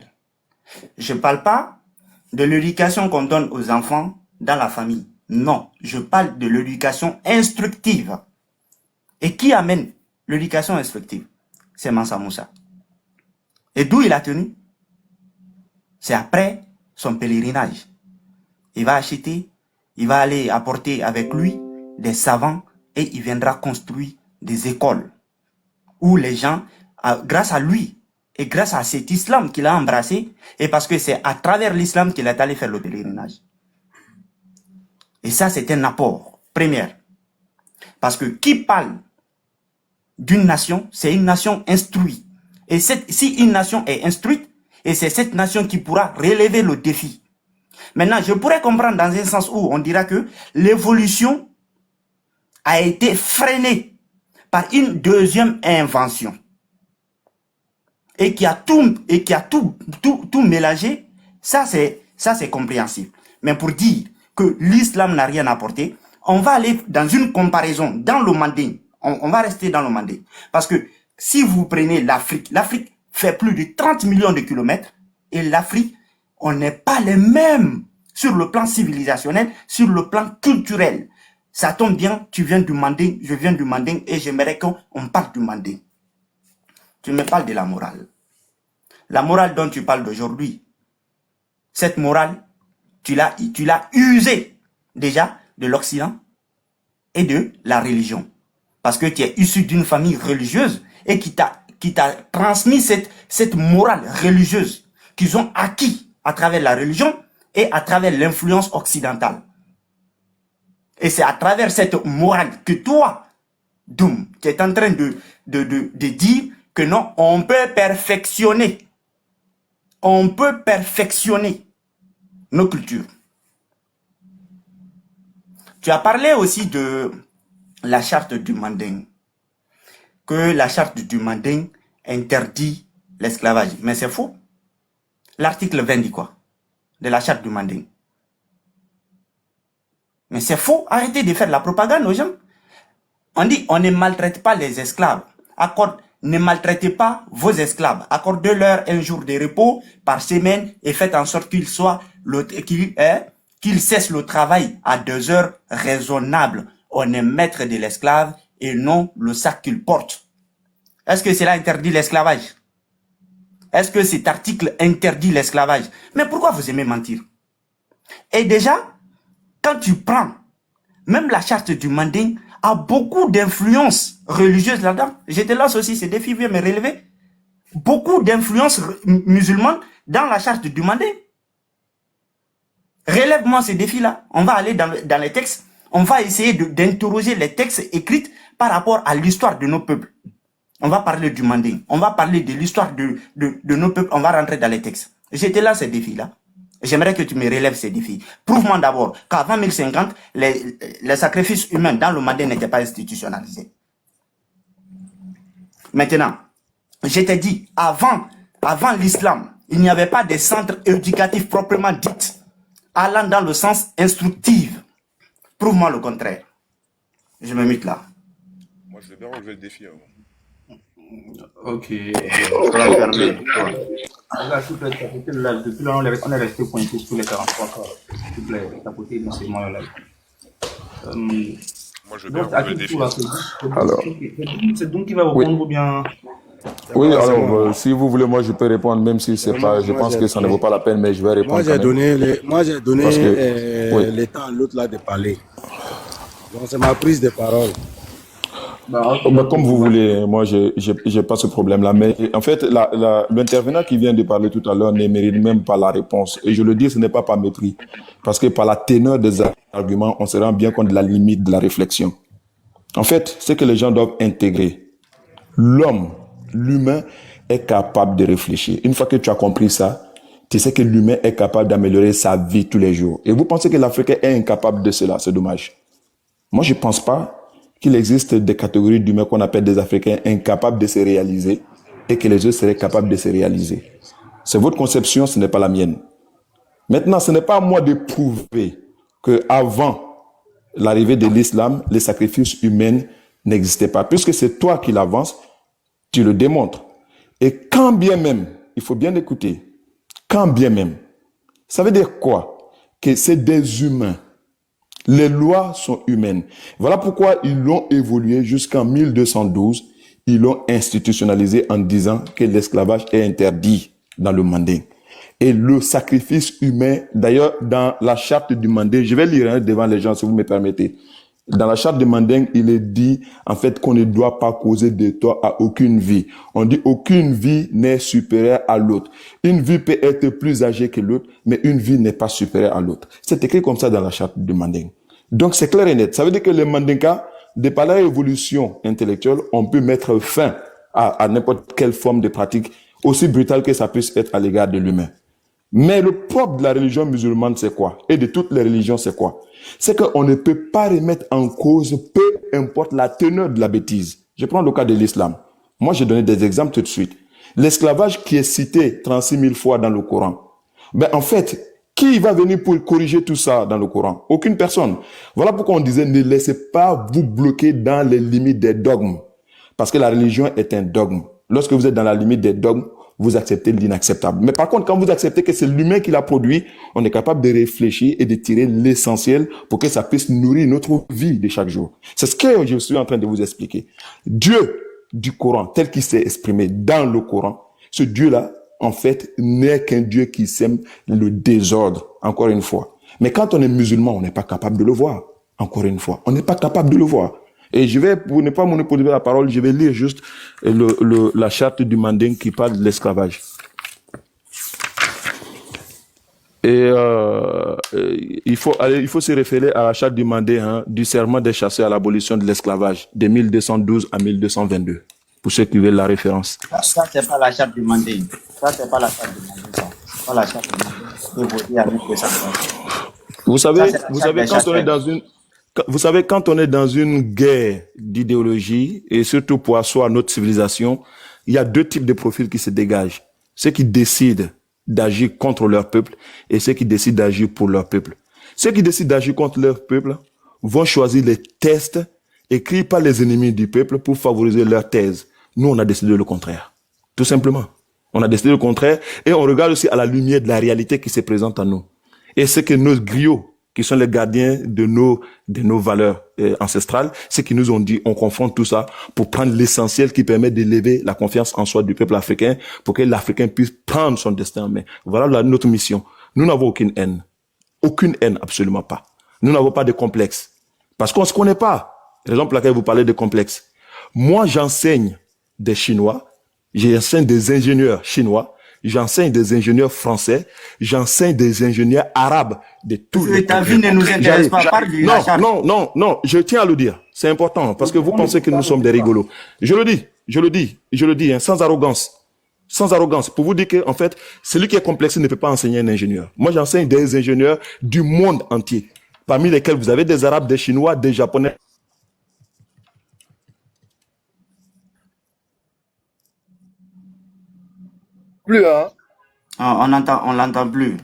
Je ne parle pas de l'éducation qu'on donne aux enfants dans la famille. Non, je parle de l'éducation instructive. Et qui amène l'éducation instructive? C'est Mansa Moussa. Et d'où il a tenu? C'est après son pèlerinage. Il va acheter, il va aller apporter avec lui des savants et il viendra construire des écoles où les gens, grâce à lui et grâce à cet islam qu'il a embrassé, et parce que c'est à travers l'islam qu'il est allé faire le pèlerinage. Et ça, c'est un apport, première. Parce que qui parle d'une nation, c'est une nation instruite. Et si une nation est instruite, et c'est cette nation qui pourra relever le défi. Maintenant, je pourrais comprendre dans un sens où on dira que l'évolution a été freinée par une deuxième invention et qui a tout mélangé. Ça, c'est compréhensible. Mais pour dire que l'islam n'a rien apporté, on va aller dans une comparaison dans le manding. On va rester dans le manding. Parce que si vous prenez l'Afrique fait plus de 30 millions de kilomètres et l'Afrique, on n'est pas les mêmes sur le plan civilisationnel, sur le plan culturel. Ça tombe bien, tu viens du manding, je viens du manding et j'aimerais qu'on parle du manding. Tu me parles de la morale. La morale dont tu parles d'aujourd'hui, cette morale, tu l'as usée déjà de l'Occident et de la religion. Parce que tu es issu d'une famille religieuse et qui t'a transmis cette morale religieuse qu'ils ont acquis à travers la religion et à travers l'influence occidentale. Et c'est à travers cette morale que toi, Doum, tu es en train de dire que non, on peut perfectionner. On peut perfectionner nos cultures. Tu as parlé aussi de la charte du Manding. Que la charte du Manding interdit l'esclavage. Mais c'est faux. L'article 20 dit quoi? De la charte du Manding. Mais c'est faux. Arrêtez de faire de la propagande aux gens. On dit, on ne maltraite pas les esclaves. Ne maltraitez pas vos esclaves. Accordez-leur un jour de repos par semaine et faites en sorte qu'ils cessent le travail à 2 heures raisonnables. On est maître de l'esclave et non le sac qu'il porte. Est-ce que cela interdit l'esclavage? Est-ce que cet article interdit l'esclavage? Mais pourquoi vous aimez mentir? Et déjà, quand tu prends, même la charte du Manding a beaucoup d'influences religieuses là-dedans. Je te lance aussi ces défis, viens me relever. Beaucoup d'influences musulmanes dans la charte du Manding. Relève-moi ces défis-là. On va aller dans les textes. On va essayer d'interroger les textes écrits par rapport à l'histoire de nos peuples. On va parler du Manding. On va parler de l'histoire de nos peuples. On va rentrer dans les textes. Je te lance ces défis-là. J'aimerais que tu me relèves ces défis. Prouve-moi d'abord qu'avant 1050, les sacrifices humains dans le Manding n'étaient pas institutionnalisés. Maintenant, je t'ai dit, avant l'islam, il n'y avait pas de centres éducatifs proprement dits, allant dans le sens instructif. Prouve-moi le contraire. Je me mute là. Moi, je vais bien relever le défi. Ok. On va fermer. Là, s'il te plaît, depuis là, on est resté pointé sur les 43 cas. S'il te plaît, à côté de ces moyens-là. Moi, je veux bien relever le défi. Alors, c'est donc qui va répondre ou bien... Oui, alors, si vous voulez, moi, je peux répondre, même si c'est pas, je pense que ça ne vaut pas la peine, mais je vais répondre. Moi, j'ai donné le temps à l'autre là de parler. Donc, c'est ma prise de parole. Comme vous voulez, moi, j'ai pas ce problème-là. Mais en fait, l'intervenant qui vient de parler tout à l'heure ne mérite même pas la réponse. Et je le dis, ce n'est pas par mépris. Parce que par la teneur des arguments, on se rend bien compte de la limite de la réflexion. En fait, ce que les gens doivent intégrer, l'humain est capable de réfléchir. Une fois que tu as compris ça, tu sais que l'humain est capable d'améliorer sa vie tous les jours. Et vous pensez que l'Africain est incapable de cela, c'est dommage. Moi, je ne pense pas qu'il existe des catégories d'humains qu'on appelle des Africains incapables de se réaliser et que les autres seraient capables de se réaliser. C'est votre conception, ce n'est pas la mienne. Maintenant, ce n'est pas à moi de prouver qu'avant l'arrivée de l'islam, les sacrifices humains n'existaient pas. Puisque c'est toi qui l'avances, tu le démontres. Et quand bien même, il faut bien écouter, quand bien même, ça veut dire quoi? Que c'est des humains. Les lois sont humaines. Voilà pourquoi ils l'ont évolué jusqu'en 1212. Ils l'ont institutionnalisé en disant que l'esclavage est interdit dans le Manding. Et le sacrifice humain, d'ailleurs, dans la charte du Manding, je vais lire devant les gens si vous me permettez. Dans la charte du Manding, il est dit, en fait, qu'on ne doit pas causer de tort à aucune vie. On dit aucune vie n'est supérieure à l'autre. Une vie peut être plus âgée que l'autre, mais une vie n'est pas supérieure à l'autre. C'est écrit comme ça dans la charte du Manding. Donc, c'est clair et net. Ça veut dire que les Mandinka, de par leur évolution intellectuelle, on peut mettre fin à n'importe quelle forme de pratique, aussi brutale que ça puisse être à l'égard de l'humain. Mais le propre de la religion musulmane, c'est quoi? Et de toutes les religions, c'est quoi? C'est qu'on ne peut pas remettre en cause, peu importe la teneur de la bêtise. Je prends le cas de l'islam. Moi, j'ai donné des exemples tout de suite. L'esclavage qui est cité 36 000 fois dans le Coran. Ben, en fait, qui va venir pour corriger tout ça dans le Coran? Aucune personne. Voilà pourquoi on disait, ne laissez pas vous bloquer dans les limites des dogmes. Parce que la religion est un dogme. Lorsque vous êtes dans la limite des dogmes, vous acceptez l'inacceptable. Mais par contre, quand vous acceptez que c'est l'humain qui l'a produit, on est capable de réfléchir et de tirer l'essentiel pour que ça puisse nourrir notre vie de chaque jour. C'est ce que je suis en train de vous expliquer. Dieu du Coran, tel qu'il s'est exprimé dans le Coran, ce Dieu-là, en fait, n'est qu'un Dieu qui sème le désordre, encore une fois. Mais quand on est musulman, on n'est pas capable de le voir, encore une fois. On n'est pas capable de le voir. Et je vais, pour ne pas monopoliser la parole, je vais lire juste la charte du Manding qui parle de l'esclavage. Et il faut se référer à la charte du Manding, du serment des chasseurs à l'abolition de l'esclavage, de 1212 à 1222, pour ceux qui veulent la référence. Ça, c'est pas la charte du Manding. Ça, c'est pas la charte du Manding. Ça. C'est pas la charte du Manding. Vous savez, quand on est dans une guerre d'idéologie, et surtout pour asseoir notre civilisation, il y a deux types de profils qui se dégagent. Ceux qui décident d'agir contre leur peuple et ceux qui décident d'agir pour leur peuple. Ceux qui décident d'agir contre leur peuple vont choisir les textes écrits par les ennemis du peuple pour favoriser leur thèse. Nous, on a décidé le contraire. Tout simplement. On a décidé le contraire et on regarde aussi à la lumière de la réalité qui se présente à nous. Et c'est que nos griots, qui sont les gardiens de nos valeurs ancestrales, c'est qu'ils nous ont dit, on confronte tout ça pour prendre l'essentiel qui permet d'élever la confiance en soi du peuple africain, pour que l'Africain puisse prendre son destin en main. Voilà notre mission. Nous n'avons aucune haine. Aucune haine, absolument pas. Nous n'avons pas de complexe. Parce qu'on ne se connaît pas. Raison pour laquelle vous parlez de complexe. Moi, j'enseigne des Chinois, j'enseigne des ingénieurs chinois, j'enseigne des ingénieurs français, j'enseigne des ingénieurs arabes de tous les pays. Ta vie ne nous intéresse pas. Non, je tiens à le dire. C'est important parce que vous pensez que nous sommes des rigolos. Je le dis, sans arrogance. Sans arrogance. Pour vous dire que, en fait, celui qui est complexé ne peut pas enseigner un ingénieur. Moi, j'enseigne des ingénieurs du monde entier. Parmi lesquels vous avez des arabes, des chinois, des japonais. Plus, hein? On l'entend plus.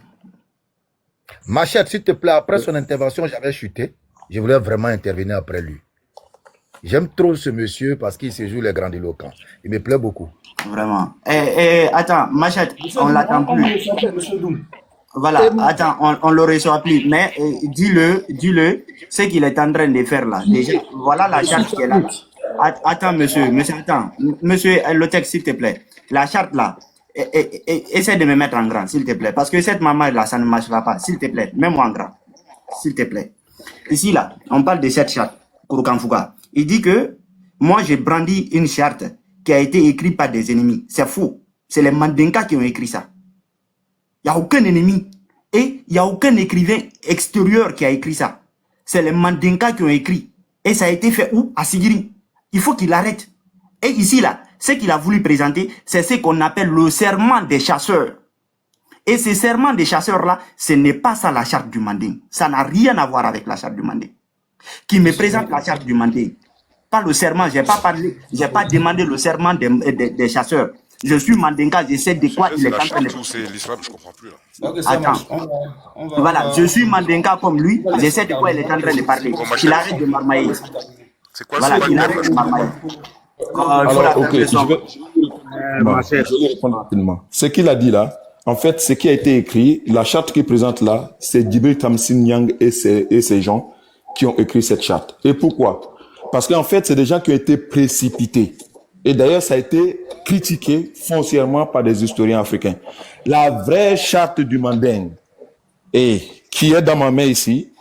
Machette, s'il te plaît, après son intervention, j'avais chuté. Je voulais vraiment intervenir après lui. J'aime trop ce monsieur parce qu'il se joue les grandiloquents. Il me plaît beaucoup. Vraiment. Attends, Machette, on l'attend plus. Voilà, attends, on le reçoit plus. Mais dis-le, ce qu'il est en train de faire là. Déjà, voilà la charte qui est là. Attends, monsieur, attends. Monsieur, le texte, s'il te plaît. La charte là. Essaie de me mettre en grand, s'il te plaît. Parce que cette maman-là, ça ne marchera pas. S'il te plaît, mets-moi en grand. S'il te plaît. Ici, là, on parle de cette charte, Kouroukanfouka. Il dit que moi, j'ai brandi une charte qui a été écrite par des ennemis. C'est faux. C'est les Mandinka qui ont écrit ça. Il n'y a aucun ennemi. Et il n'y a aucun écrivain extérieur qui a écrit ça. C'est les Mandinka qui ont écrit. Et ça a été fait où? À Sigiri. Il faut qu'il arrête. Et ici, là, ce qu'il a voulu présenter, c'est ce qu'on appelle le serment des chasseurs. Et ce serment des chasseurs-là, ce n'est pas ça la charte du Manding. Ça n'a rien à voir avec la charte du Manding. Qui me présente la charte du Manding. Pas le serment, j'ai pas demandé le serment des chasseurs. Je suis Mandinka, je sais de quoi il est en train de parler. C'est l'islam, je comprends plus là. Ok, Attends. Voilà, je suis Mandinka comme lui, je sais de quoi il est en train de parler. Il arrête de marmailler. C'est quoi Voilà, il arrête de marmailler. Alors, ok, je vais répondre rapidement. Ce qu'il a dit là, en fait, ce qui a été écrit, la charte qu'il présente là, c'est Djibril Tamsin Niang et ses gens qui ont écrit cette charte. Et pourquoi? Parce qu'en fait, c'est des gens qui ont été précipités. Et d'ailleurs, ça a été critiqué foncièrement par des historiens africains. La vraie charte du Manding, et qui est dans ma main ici,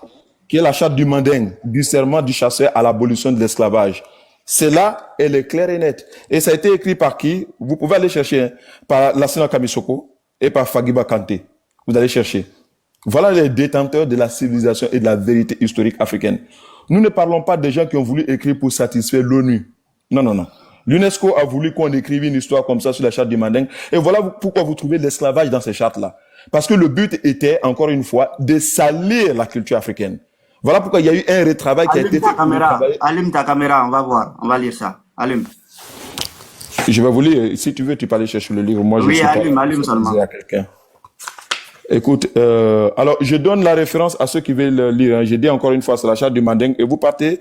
qui est la charte du Manding, du serment du chasseur à l'abolition de l'esclavage. Celle-là, elle est claire et nette. Et ça a été écrit par qui? Vous pouvez aller chercher, par Lassina Kamisoko et par Fagiba Kanté. Vous allez chercher. Voilà les détenteurs de la civilisation et de la vérité historique africaine. Nous ne parlons pas des gens qui ont voulu écrire pour satisfaire l'ONU. Non. L'UNESCO a voulu qu'on écrive une histoire comme ça sur la charte du Manding. Et voilà pourquoi vous trouvez l'esclavage dans ces chartes-là. Parce que le but était, encore une fois, de salir la culture africaine. Voilà pourquoi il y a eu un retravail qui a été fait. Allume ta caméra, on va voir, on va lire ça. Allume. Je vais vous lire. Si tu veux, tu peux aller chercher le livre. Moi, je suis allume seulement. À quelqu'un. Écoute, alors je donne la référence à ceux qui veulent lire. Hein. J'ai dit encore une fois, c'est la charte du Manding. Et vous partez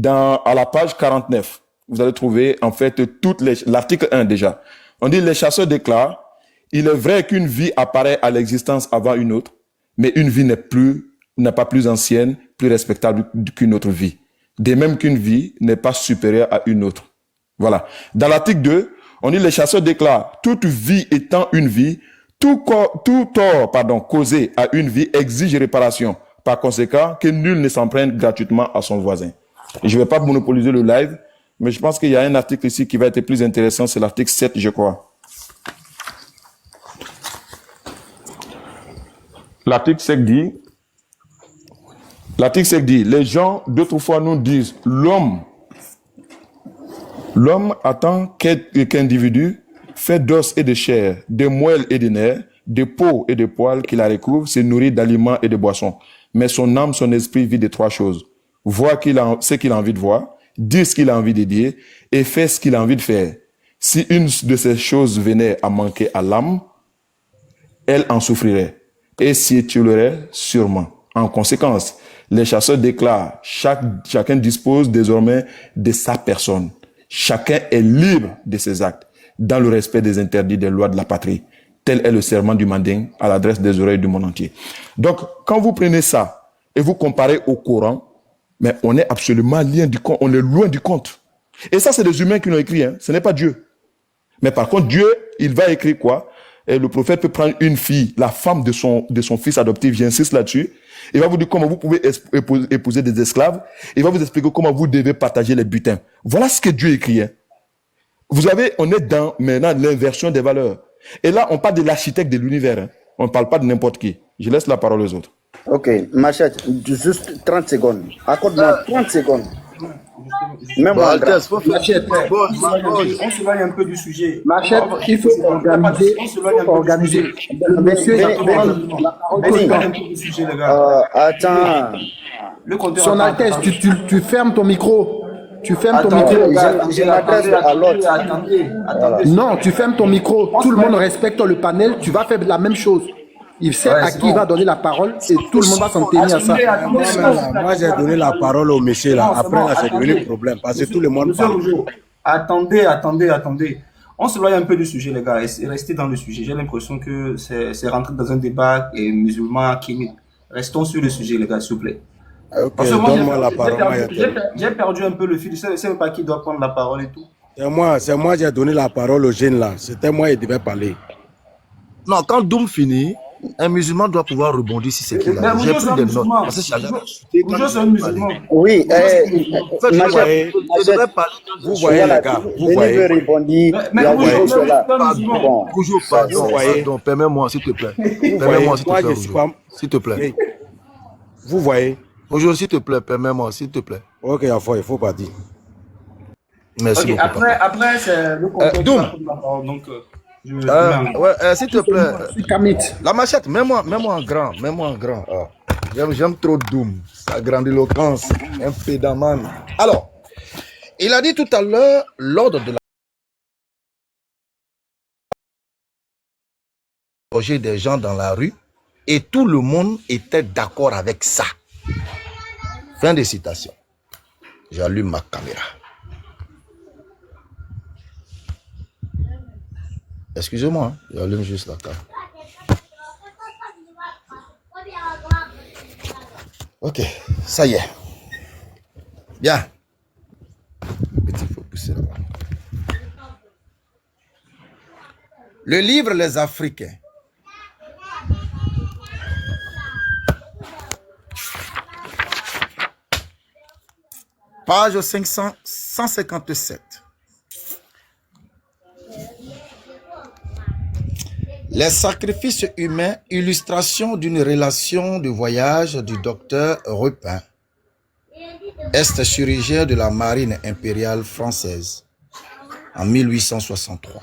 à la page 49. Vous allez trouver en fait l'article 1 déjà. On dit les chasseurs déclarent, il est vrai qu'une vie apparaît à l'existence avant une autre, mais une vie n'est pas plus ancienne, plus respectable qu'une autre vie. De même qu'une vie n'est pas supérieure à une autre. Voilà. Dans l'article 2, on dit les chasseurs déclarent, toute vie étant une vie, tout tort causé à une vie exige réparation. Par conséquent, que nul ne s'en prenne gratuitement à son voisin. Et je ne vais pas monopoliser le live, mais je pense qu'il y a un article ici qui va être plus intéressant, c'est l'article 7, je crois. L'article 7 dit, les gens d'autrefois nous disent, l'homme attend qu'individu fait d'os et de chair, de moelle et de nerfs, de peau et de poils qui la recouvrent, se nourrit d'aliments et de boissons. Mais son âme, son esprit vit de trois choses. Voir ce qu'il a envie de voir, dire ce qu'il a envie de dire et faire ce qu'il a envie de faire. Si une de ces choses venait à manquer à l'âme, elle en souffrirait et s'y étiolerait sûrement. En conséquence, les chasseurs déclarent, chacun dispose désormais de sa personne. Chacun est libre de ses actes, dans le respect des interdits des lois de la patrie. Tel est le serment du Manding à l'adresse des oreilles du monde entier. Donc, quand vous prenez ça et vous comparez au Coran, mais on est absolument on est loin du compte. Et ça, c'est des humains qui l'ont écrit, hein. Ce n'est pas Dieu. Mais par contre, Dieu, il va écrire quoi? Et le prophète peut prendre une fille, la femme de son fils adoptif, j'insiste là-dessus. Il va vous dire comment vous pouvez épouser des esclaves. Il va vous expliquer comment vous devez partager les butins. Voilà ce que Dieu écrit, hein. On est dans maintenant l'inversion des valeurs. Et là, on parle de l'architecte de l'univers. Hein. On ne parle pas de n'importe qui. Je laisse la parole aux autres. Ok, Machette, juste 30 secondes. Accorde-moi 30 secondes. Même Machette, on s'éloigne un peu du sujet. Machette, il faut organiser. Monsieur, attends. Son Altesse, tu fermes ton micro. Tu fermes ton micro. Je m'adresse à l'autre. Attendez. Non, tu fermes ton micro. Tout le monde respecte le panel. Tu vas faire la même chose. Il sait à qui il va donner la parole et tout le monde va s'en tenir à ça. Moi, j'ai donné la parole au monsieur là. Après, là, c'est devenu le problème parce que tout le monde parle. Attendez. On s'éloigne un peu du sujet, les gars. Restez dans le sujet. J'ai l'impression que c'est rentré dans un débat musulman qui... Restons sur le sujet, les gars, s'il vous plaît. Parce que moi, j'ai perdu un peu le fil. Je ne sais pas qui doit prendre la parole et tout. C'est moi, j'ai donné la parole aux jeunes là. C'était moi qui devais parler. Non, quand Doum finit, un musulman doit pouvoir rebondir sur ce qu'il a. J'ai pris des notes. Parce que c'est un musulman. Oui, vous voyez les gars, vous voyez. Pardon, permets-moi s'il te plaît. Permets-moi s'il te plaît. Vous voyez. Aujourd'hui, s'il te plaît, permets-moi, s'il te plaît. Ok, il faut pas dire. Merci beaucoup. Après, c'est le contexte. Donc, s'il te plaît. La machette, mets-moi en grand. Oh. J'aime trop Doum. Sa grandiloquence. Un pédaman. Alors, il a dit tout à l'heure, l'ordre de la projet des gens dans la rue et tout le monde était d'accord avec ça. Fin de citation. J'allume ma caméra. Excusez-moi, j'allume juste la caméra. Ok, ça y est. Bien. Petit, faut pousser là-bas. Le livre Les Africains. Page 157. Les sacrifices humains, illustration d'une relation de voyage du docteur Repin, ex-chirurgien de la marine impériale française, en 1863.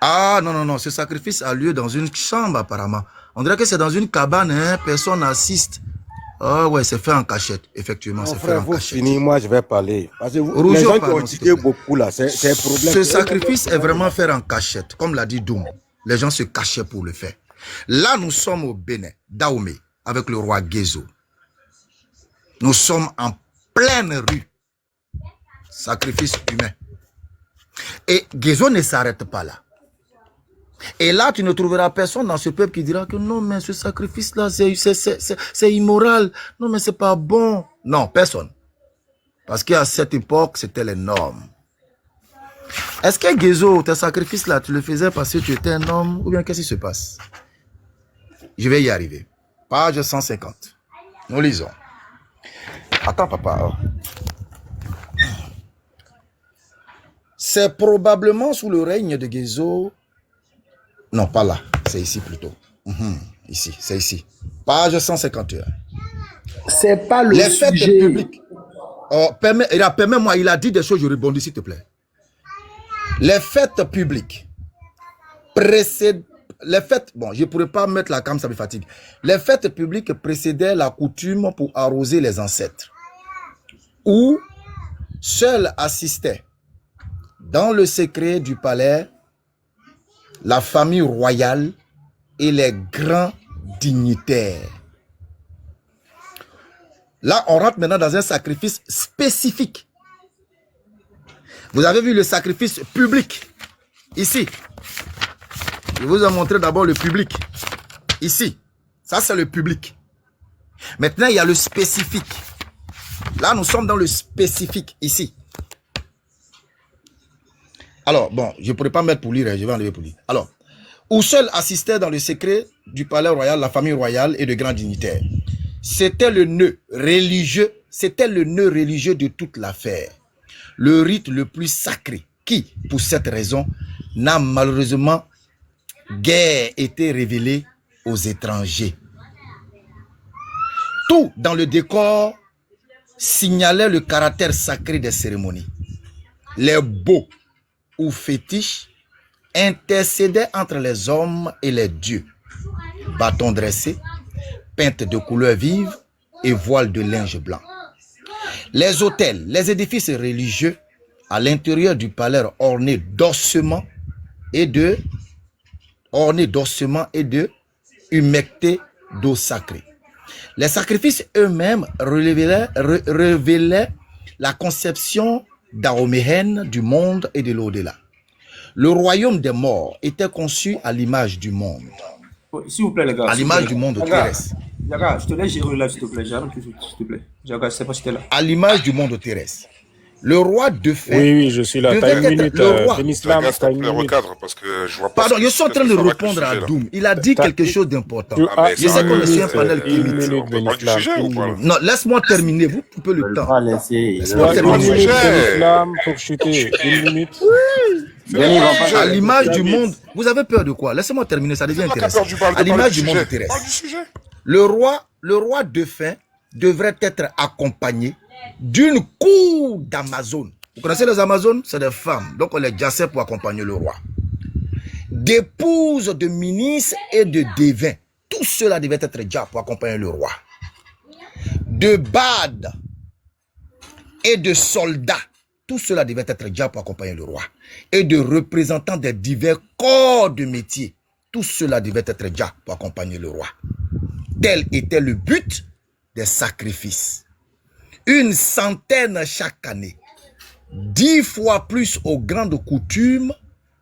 Ah, non, non, non. Ce sacrifice a lieu dans une chambre, apparemment. On dirait que c'est dans une cabane, hein. Personne n'assiste. Ah, ouais, c'est fait en cachette. Effectivement, c'est fait en cachette. Fini, moi, je vais parler. Parce que Rougeau, les gens qui pardon, ont s'il te tiqué plaît. beaucoup, là, c'est un problème. Ce sacrifice est vraiment fait en cachette. Comme l'a dit Doum. Les gens se cachaient pour le faire. Là, nous sommes au Bénin, Dahomey, avec le roi Guézo. Nous sommes en pleine rue. Sacrifice humain. Et Guézo ne s'arrête pas là. Et là, tu ne trouveras personne dans ce peuple qui dira que non, mais ce sacrifice-là, c'est immoral. Non, mais c'est pas bon. Non, personne. Parce qu'à cette époque, c'était les normes. Est-ce que Guézo, tes sacrifices-là, tu le faisais parce que tu étais un homme ou bien qu'est-ce qui se passe? Je vais y arriver. Page 150. Nous lisons. Attends, papa. C'est probablement sous le règne de Guézo. Non, pas là. C'est ici plutôt. Ici, c'est ici. Page 151. C'est pas le Les fêtes sujet. publiques. Oh, permets-moi, il a dit des choses, je rebondis s'il te plaît. Les fêtes publiques précèdent. Les fêtes, bon, je ne pourrais pas mettre la cam, ça me fatigue. Les fêtes publiques précédaient la coutume pour arroser les ancêtres. Où seuls assistaient dans le secret du palais la famille royale et les grands dignitaires. Là, on rentre maintenant dans un sacrifice spécifique. Vous avez vu le sacrifice public, ici. Je vous ai montré d'abord le public, ici. Ça, c'est le public. Maintenant, il y a le spécifique. Là, nous sommes dans le spécifique, ici. Alors, bon, je ne pourrais pas mettre pour lire, je vais enlever pour lire. Alors, où seul assistait dans le secret du palais royal, la famille royale et de grands dignitaires. C'était le nœud religieux, de toute l'affaire. Le rite le plus sacré qui, pour cette raison, n'a malheureusement guère été révélé aux étrangers. Tout dans le décor signalait le caractère sacré des cérémonies. Les beaux ou fétiches intercédaient entre les hommes et les dieux. Bâtons dressés, peintes de couleurs vives et voiles de linge blanc. Les autels, les édifices religieux à l'intérieur du palais ornés d'ossements et de humectés d'eau sacrée. Les sacrifices eux-mêmes révélaient la conception dahoméenne du monde et de l'au-delà. Le royaume des morts était conçu à l'image du monde. S'il vous plaît, les gars. À l'image du monde terrestre. Yaga, je te laisse gérer là, s'il te plaît. J'arrive tout de suite, s'il te plaît. Yaga, je sais pas si t'es là. À l'image du monde terrestre. Le roi de fait. Oui, je suis là. T'as une minute. Benislam, t'as une minute. Parce que je vois pas. Pardon, je suis en train de répondre à Doum. Il a dit quelque chose d'important. Je sais qu'on est un panel qui Non, laisse-moi terminer. Vous coupez le temps. Laisse-moi terminer. Benislam pour chuter. Une minute. À l'image du monde. Vous avez peur de quoi? Laissez-moi terminer, ça devient intéressant. À l'image du monde terrestre. Le roi défunt devrait être accompagné d'une cour d'Amazone. Vous connaissez les Amazones? C'est des femmes. Donc on les jassait pour accompagner le roi. D'épouses, de ministres et de devins. Tout cela devait être déjà pour accompagner le roi. De bades et de soldats. Tout cela devait être déjà pour accompagner le roi. Et de représentants des divers corps de métier. Tout cela devait être déjà pour accompagner le roi. Tel était le but des sacrifices. 100 chaque année. 10 fois plus aux grandes coutumes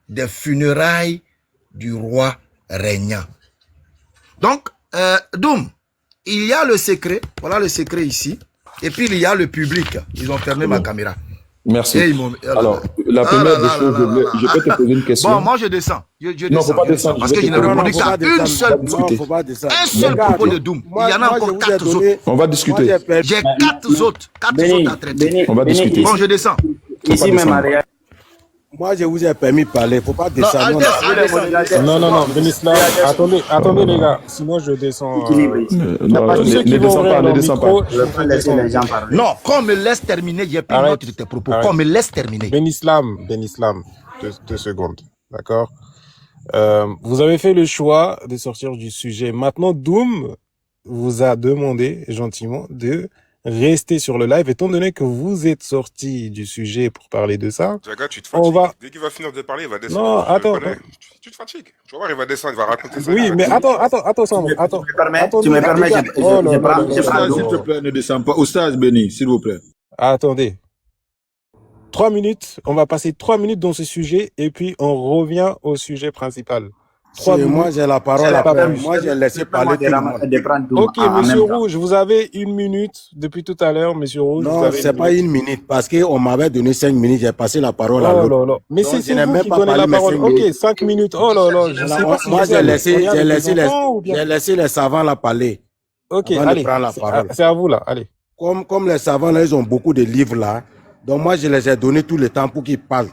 des funérailles du roi régnant. Donc, Doum, il y a le secret. Voilà le secret ici. Et puis, il y a le public. Ils ont fermé ma caméra. Merci. Alors, la première des choses, je peux te poser une question. Bon, moi je descends. Non, faut pas descendre. Parce que je n'ai répondu qu'à une seule propos de Doum. Il y en a encore 4 autres. On va discuter. J'ai 4 autres à traiter. On va discuter. Bon, je descends. Ici même, moi, je vous ai permis de parler. Il ne faut pas descendre. Non, Benislam. Attendez, les gars. Sinon, je descends. Ne descends pas. Non, qu'on me laisse terminer. J'ai pris note de tes propos. Qu'on me laisse terminer. Benislam. 2 secondes. D'accord? Vous avez fait le choix de sortir du sujet. Maintenant, Doom vous a demandé gentiment de rester sur le live. Étant donné que vous êtes sorti du sujet pour parler de ça, Jaga, tu te on fatigues. va... Dès qu'il va finir de parler, il va descendre. Non, Je le attends. connais. Tu te fatigues. Tu vas voir, il va descendre, il va raconter ça. Oui, mais attends, Sandro. Attends. Tu me permets, Oh là je là prends, là je là prends là Oustaz, s'il te là. plaît, ne descends pas. Oustaz, béni, s'il vous plaît. Attendez. 3 minutes. On va passer 3 minutes dans ce sujet et puis on revient au sujet principal. 3 C'est moi, minutes. j'ai la parole après. Moi, j'ai laissé parler tout le monde. de prendre Doum Ok, en Monsieur même temps. Rouge, vous avez 1 minute depuis tout à l'heure, Monsieur Rouge. Vous Non, avez c'est 1 pas minute. 1 minute parce qu'on m'avait donné 5 minutes, j'ai passé la parole à Oh l'autre. là là. Mais Donc, c'est je c'est n'ai vous même qui pas donnez parlé la mes parole. 5 Ok, minutes. 5 minutes. Oh là là. Je ne sais Voilà, pas si moi, je dois m'exprimer avec les les, enfants ou bien. j'ai laissé les savants la parler Ok, avant de allez. prendre la parole. C'est à vous là. Allez. Comme les savants, là, ils ont beaucoup de livres là. Donc, moi, je les ai donné tout le temps pour qu'ils parlent.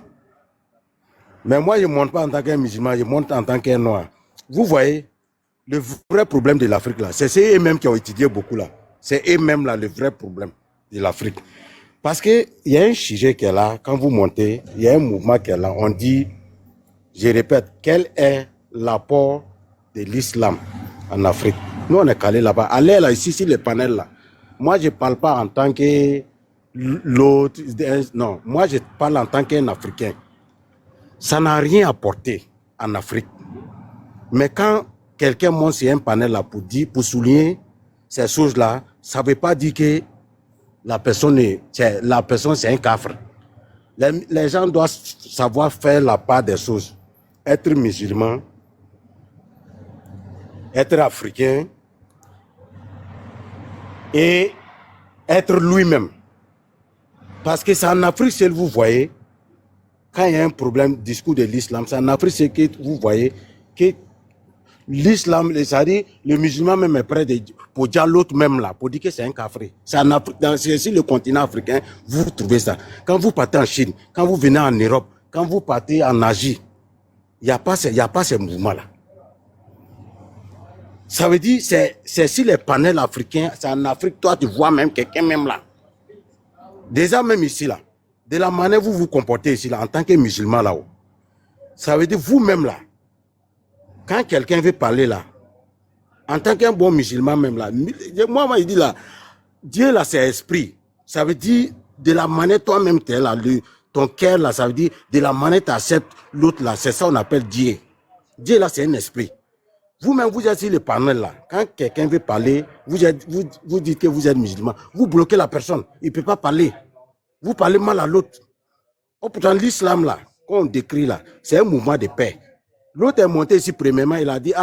Mais moi, je ne monte pas en tant qu'un musulman, je monte en tant qu'un noir. Vous voyez, le vrai problème de l'Afrique, là, c'est eux-mêmes qui ont étudié beaucoup, là. C'est eux-mêmes, là, le vrai problème de l'Afrique. Parce qu'il y a un sujet qui est là, quand vous montez, il y a un mouvement qui est là. On dit, je répète, quel est l'apport de l'islam en Afrique? Nous, on est calé là-bas. Allez, là, ici, sur le panel, là. Moi, je ne parle pas en tant que l'autre. Non, moi, je parle en tant qu'un Africain. Ça n'a rien apporté en Afrique. Mais quand quelqu'un monte sur un panel là pour souligner ces choses-là, ça ne veut pas dire que la personne c'est un cafre. Les gens doivent savoir faire la part des choses. Être musulman, être africain et être lui-même. Parce que c'est en Afrique seule, vous voyez, quand il y a un problème, discours de l'islam, c'est en Afrique seule que vous voyez que l'islam, c'est-à-dire le musulman même est prêt pour dire l'autre même là, pour dire que c'est un cafré. C'est en Afrique, sur le continent africain, vous trouvez ça. Quand vous partez en Chine, quand vous venez en Europe, quand vous partez en Asie, il n'y a pas ces mouvements-là. Ça veut dire, c'est sur les panels africains, c'est en Afrique, toi tu vois même quelqu'un même là. Déjà même ici là, de la manière où vous vous comportez ici là, en tant que musulman là-haut, ça veut dire vous-même là, quand quelqu'un veut parler là, en tant qu'un bon musulman même là, moi il dit là, Dieu là c'est esprit. Ça veut dire de la manière toi-même tu es là, ton cœur là, ça veut dire de la manière tu acceptes l'autre là, c'est ça on appelle Dieu. Dieu là c'est un esprit. Vous-même vous êtes sur le panel là, quand quelqu'un veut parler, vous dites que vous êtes musulman, vous bloquez la personne, il ne peut pas parler. Vous parlez mal à l'autre. Oh, pourtant l'islam là, qu'on décrit là, c'est un mouvement de paix. L'autre est monté ici premièrement, il a dit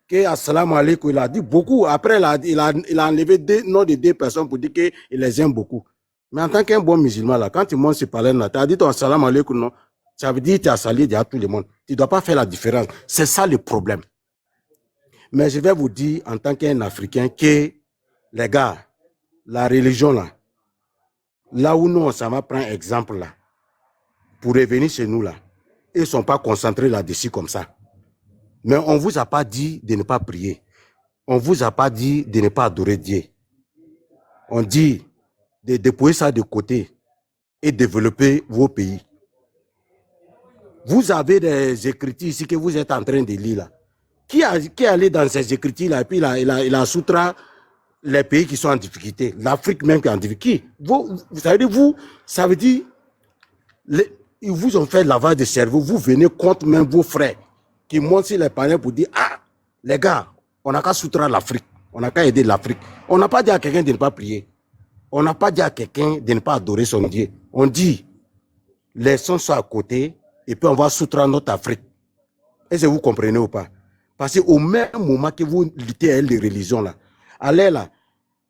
que assalamu alaikum, il a dit beaucoup. Après, il a enlevé deux noms de 2 personnes pour dire qu'il les aime beaucoup. Mais en tant qu'un bon musulman, là, quand tu montes sur parler là, tu as dit ton assalamu alaikum, non, ça veut dire que tu as salué à tout le monde. Tu ne dois pas faire la différence. C'est ça le problème. Mais je vais vous dire, en tant qu'un Africain, que les gars, la religion là, là où nous, ça va prendre exemple là, pour revenir chez nous là, ils ne sont pas concentrés là-dessus comme ça. Mais on ne vous a pas dit de ne pas prier. On ne vous a pas dit de ne pas adorer Dieu. On dit de déployer ça de côté et développer vos pays. Vous avez des écritures ici que vous êtes en train de lire là. Qui est allé dans ces écritures là et puis il a soutra les pays qui sont en difficulté. L'Afrique même qui est en difficulté. Ça veut dire, ils vous ont fait lavage de cerveau. Vous venez contre même vos frères qui montent sur les panels pour dire, les gars, on n'a qu'à soutenir l'Afrique. On n'a qu'à aider l'Afrique. On n'a pas dit à quelqu'un de ne pas prier. On n'a pas dit à quelqu'un de ne pas adorer son Dieu. On dit, laissons ça à côté et puis on va soutenir notre Afrique. Est-ce que vous comprenez ou pas? Parce qu'au même moment que vous luttez avec les religions là, allez là,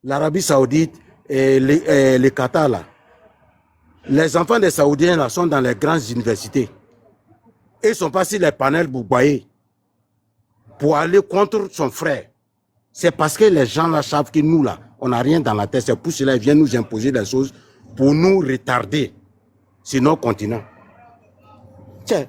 l'Arabie Saoudite et les Qatar là, les enfants des Saoudiens là sont dans les grandes universités. Ils sont passés les panels bourgoyés pour aller contre son frère. C'est parce que les gens là savent que nous là, on n'a rien dans la tête. C'est pour cela qu'ils viennent nous imposer des choses pour nous retarder sur notre continent. Tiens,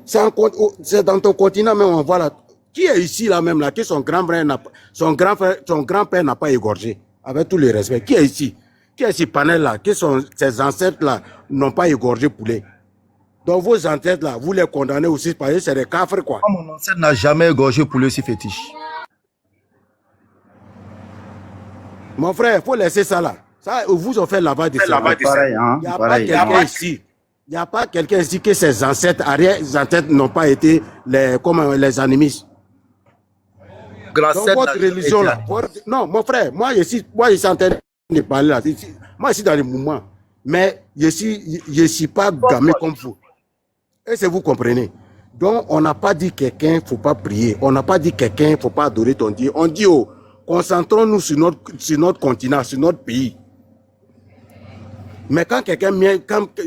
c'est dans ton continent même, on voit là. Qui est ici là même là, que son grand-père n'a pas égorgé, avec tout le respect. Qui est ici? Qui est ce panel là, que ses ancêtres là n'ont pas égorgé poulet? Donc vos ancêtres là, vous les condamnez aussi parce que c'est des cafres quoi. Mon ancêtre n'a jamais égorgé poulet si fétiche. Mon frère, il faut laisser ça là. Ça, vous ont fait lavage de cerveau. Pareil, hein, Il n'y a pareil. pas quelqu'un ici. Il n'y a pas quelqu'un ici que ses ancêtres, arrière-ancêtres n'ont pas été comme les animistes. Donc votre religion là. Non, mon frère, moi je suis en train de parler là. Moi je suis dans le mouvement. Mais je suis pas gamé comme vous. Est-ce que vous comprenez? Donc on n'a pas dit quelqu'un ne faut pas prier. On n'a pas dit quelqu'un ne faut pas adorer ton Dieu. On dit concentrons-nous sur notre continent, sur notre pays. Mais quand quelqu'un vient,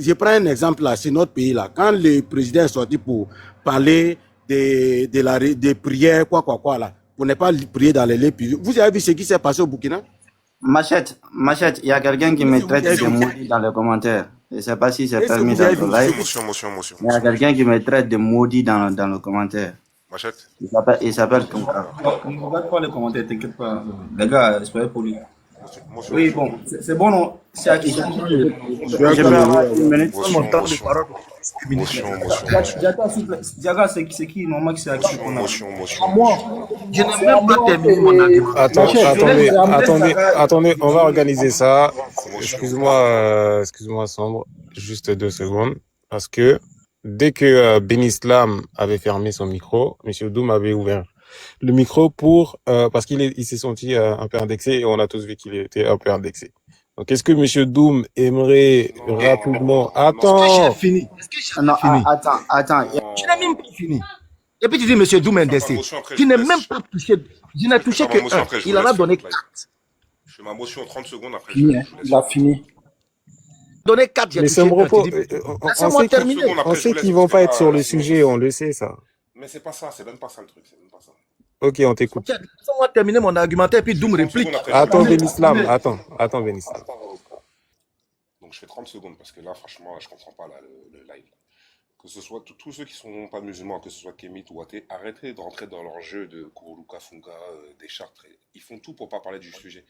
je prends un exemple là, sur notre pays là, quand le président est sorti pour parler des prières, quoi là, pour ne pas prier dans les lieux publics. Vous avez vu ce qui s'est passé au Burkina? Machette, il y a quelqu'un qui me traite de maudit dans les commentaires. Je ne sais pas si c'est permis dans le live. Il y a quelqu'un qui me traite de maudit dans le commentaire. Machette. Il s'appelle Tonkara. On ne regarde pas les commentaires, t'inquiète pas. Les gars, soyez polis. Oui, bon, c'est bon, non? C'est à qui? Je vais avoir une minute. Diaga, c'est qui? Normal que c'est à qui? Moi, je n'ai même pas terminé mon argument. Attendez, on va organiser ça. Excuse-moi, Sombre, juste 2 secondes. Parce que dès que Benislam avait fermé son micro, M. Doum avait ouvert le micro parce qu'il s'est senti un peu indexé et on a tous vu qu'il était un peu indexé. Donc, est-ce que M. Doum aimerait rapidement... Attends. Est-ce que j'ai fini? Non, attends. Tu n'as même pas fini. Et puis tu dis M. Doum indexé. Tu n'as même pas touché. Je n'ai touché que 1. Il en a donné 4. Je fais ma motion en 30 secondes après. Il a fini. Donné 4, j'ai Mais touché c'est un 1. propos. On sait qu'ils vont pas être sur le sujet, on le sait ça. Mais c'est pas ça, c'est même pas ça le truc, c'est même pas ça. Ok, on t'écoute. Laisse-moi terminer mon argumentaire et puis Doum réplique. Attends, Benislam. Attends, Benislam. Donc je fais 30 secondes parce que là, franchement, je comprends pas là, le live. Que ce soit tous ceux qui sont pas musulmans, que ce soit Kémit ou athée, arrêtez de rentrer dans leur jeu de Kuruka Funga, des chartres. Ils font tout pour pas parler du sujet.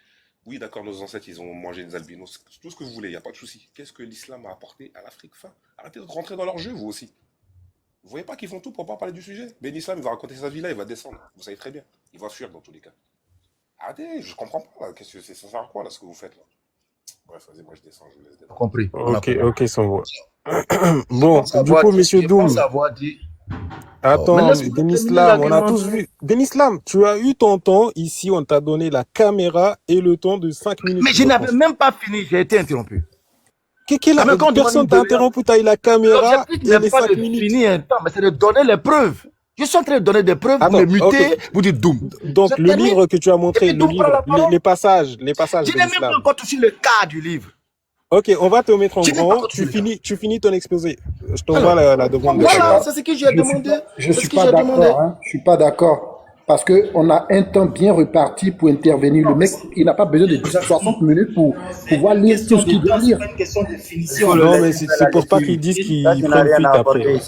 Oui, d'accord, nos ancêtres, ils ont mangé des albinos. Tout ce que vous voulez, il n'y a pas de souci. Qu'est-ce que l'islam a apporté à l'Afrique? Arrêtez de rentrer dans leur jeu, vous aussi. Vous voyez pas qu'ils font tout pour pas parler du sujet? Ben Islam, il va raconter sa vie là, il va descendre. Vous savez très bien. Il va fuir dans tous les cas. Arrêtez, je comprends pas là. Qu'est-ce que ça sert à quoi là ce que vous faites là? Bref, vas-y, moi je descends, je vous laisse débattre. Compris. Ok, sans voix. Bon, du coup, monsieur Doum. Attends, Benislam, on a tous vu. Benislam, tu as eu ton temps. Ici, on t'a donné la caméra et le temps de 5 minutes. Mais je n'avais même pas fini, j'ai été interrompu. Personne t'a interrompu, t'as eu la caméra et les 5 minutes. Fini un temps, mais c'est de donner les preuves. Je suis en train de donner des preuves, vous me mutez, vous dites Doum. Donc, le livre que tu as montré, les passages. Je n'ai même pas encore touché le cas du livre. Ok, on va te mettre en grand. Tu finis ton exposé. Je t'envoie la demande. Voilà, c'est ce que j'ai demandé. Je suis pas d'accord, hein. Je suis pas d'accord. Parce qu'on a un temps bien reparti pour intervenir. Le mec, il n'a pas besoin de 60 minutes pour pouvoir lire tout ce qu'il doit lire. C'est une question de définition. Non, mais c'est pour pas qu'ils disent qu'ils prennent fuite après.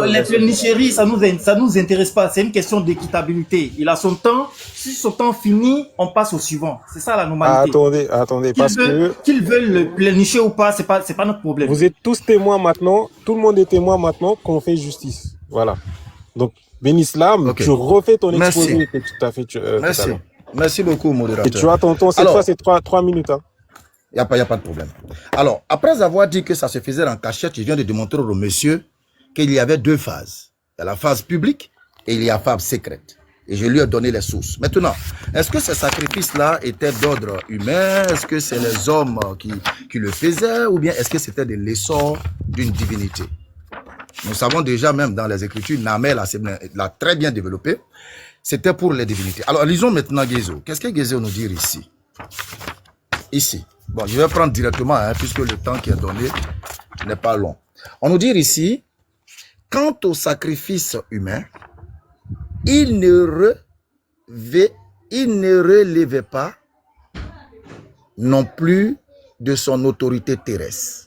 Les plenichéries, ça nous intéresse pas. C'est une question d'équitabilité. Il a son temps. Si son temps finit, on passe au suivant. C'est ça la normalité. Attendez, parce que... Qu'ils veulent le plénicher ou pas, c'est pas notre problème. Vous êtes tous témoins maintenant. Tout le monde est témoin maintenant qu'on fait justice. Voilà. Donc, Benislam, tu refais ton exposé que tu t'as fait tout à l'heure. Merci beaucoup, modérateur. Et tu as ton temps, cette fois, c'est 3 minutes. Hein. Il n'y a pas de problème. Alors, après avoir dit que ça se faisait en cachette, je viens de démontrer au monsieur qu'il y avait 2 phases. Il y a la phase publique et il y a la phase secrète. Et je lui ai donné les sources. Maintenant, est-ce que ces sacrifices-là étaient d'ordre humain? Est-ce que c'est les hommes qui le faisaient? Ou bien est-ce que c'était des leçons d'une divinité? Nous savons déjà même dans les Écritures, Namel l'a très bien développé. C'était pour les divinités. Alors, lisons maintenant Gézo. Qu'est-ce que Gézo nous dit ici? Ici. Bon, je vais prendre directement, hein, puisque le temps qui est donné n'est pas long. On nous dit ici, quant au sacrifice humain, il ne relevait pas non plus de son autorité terrestre.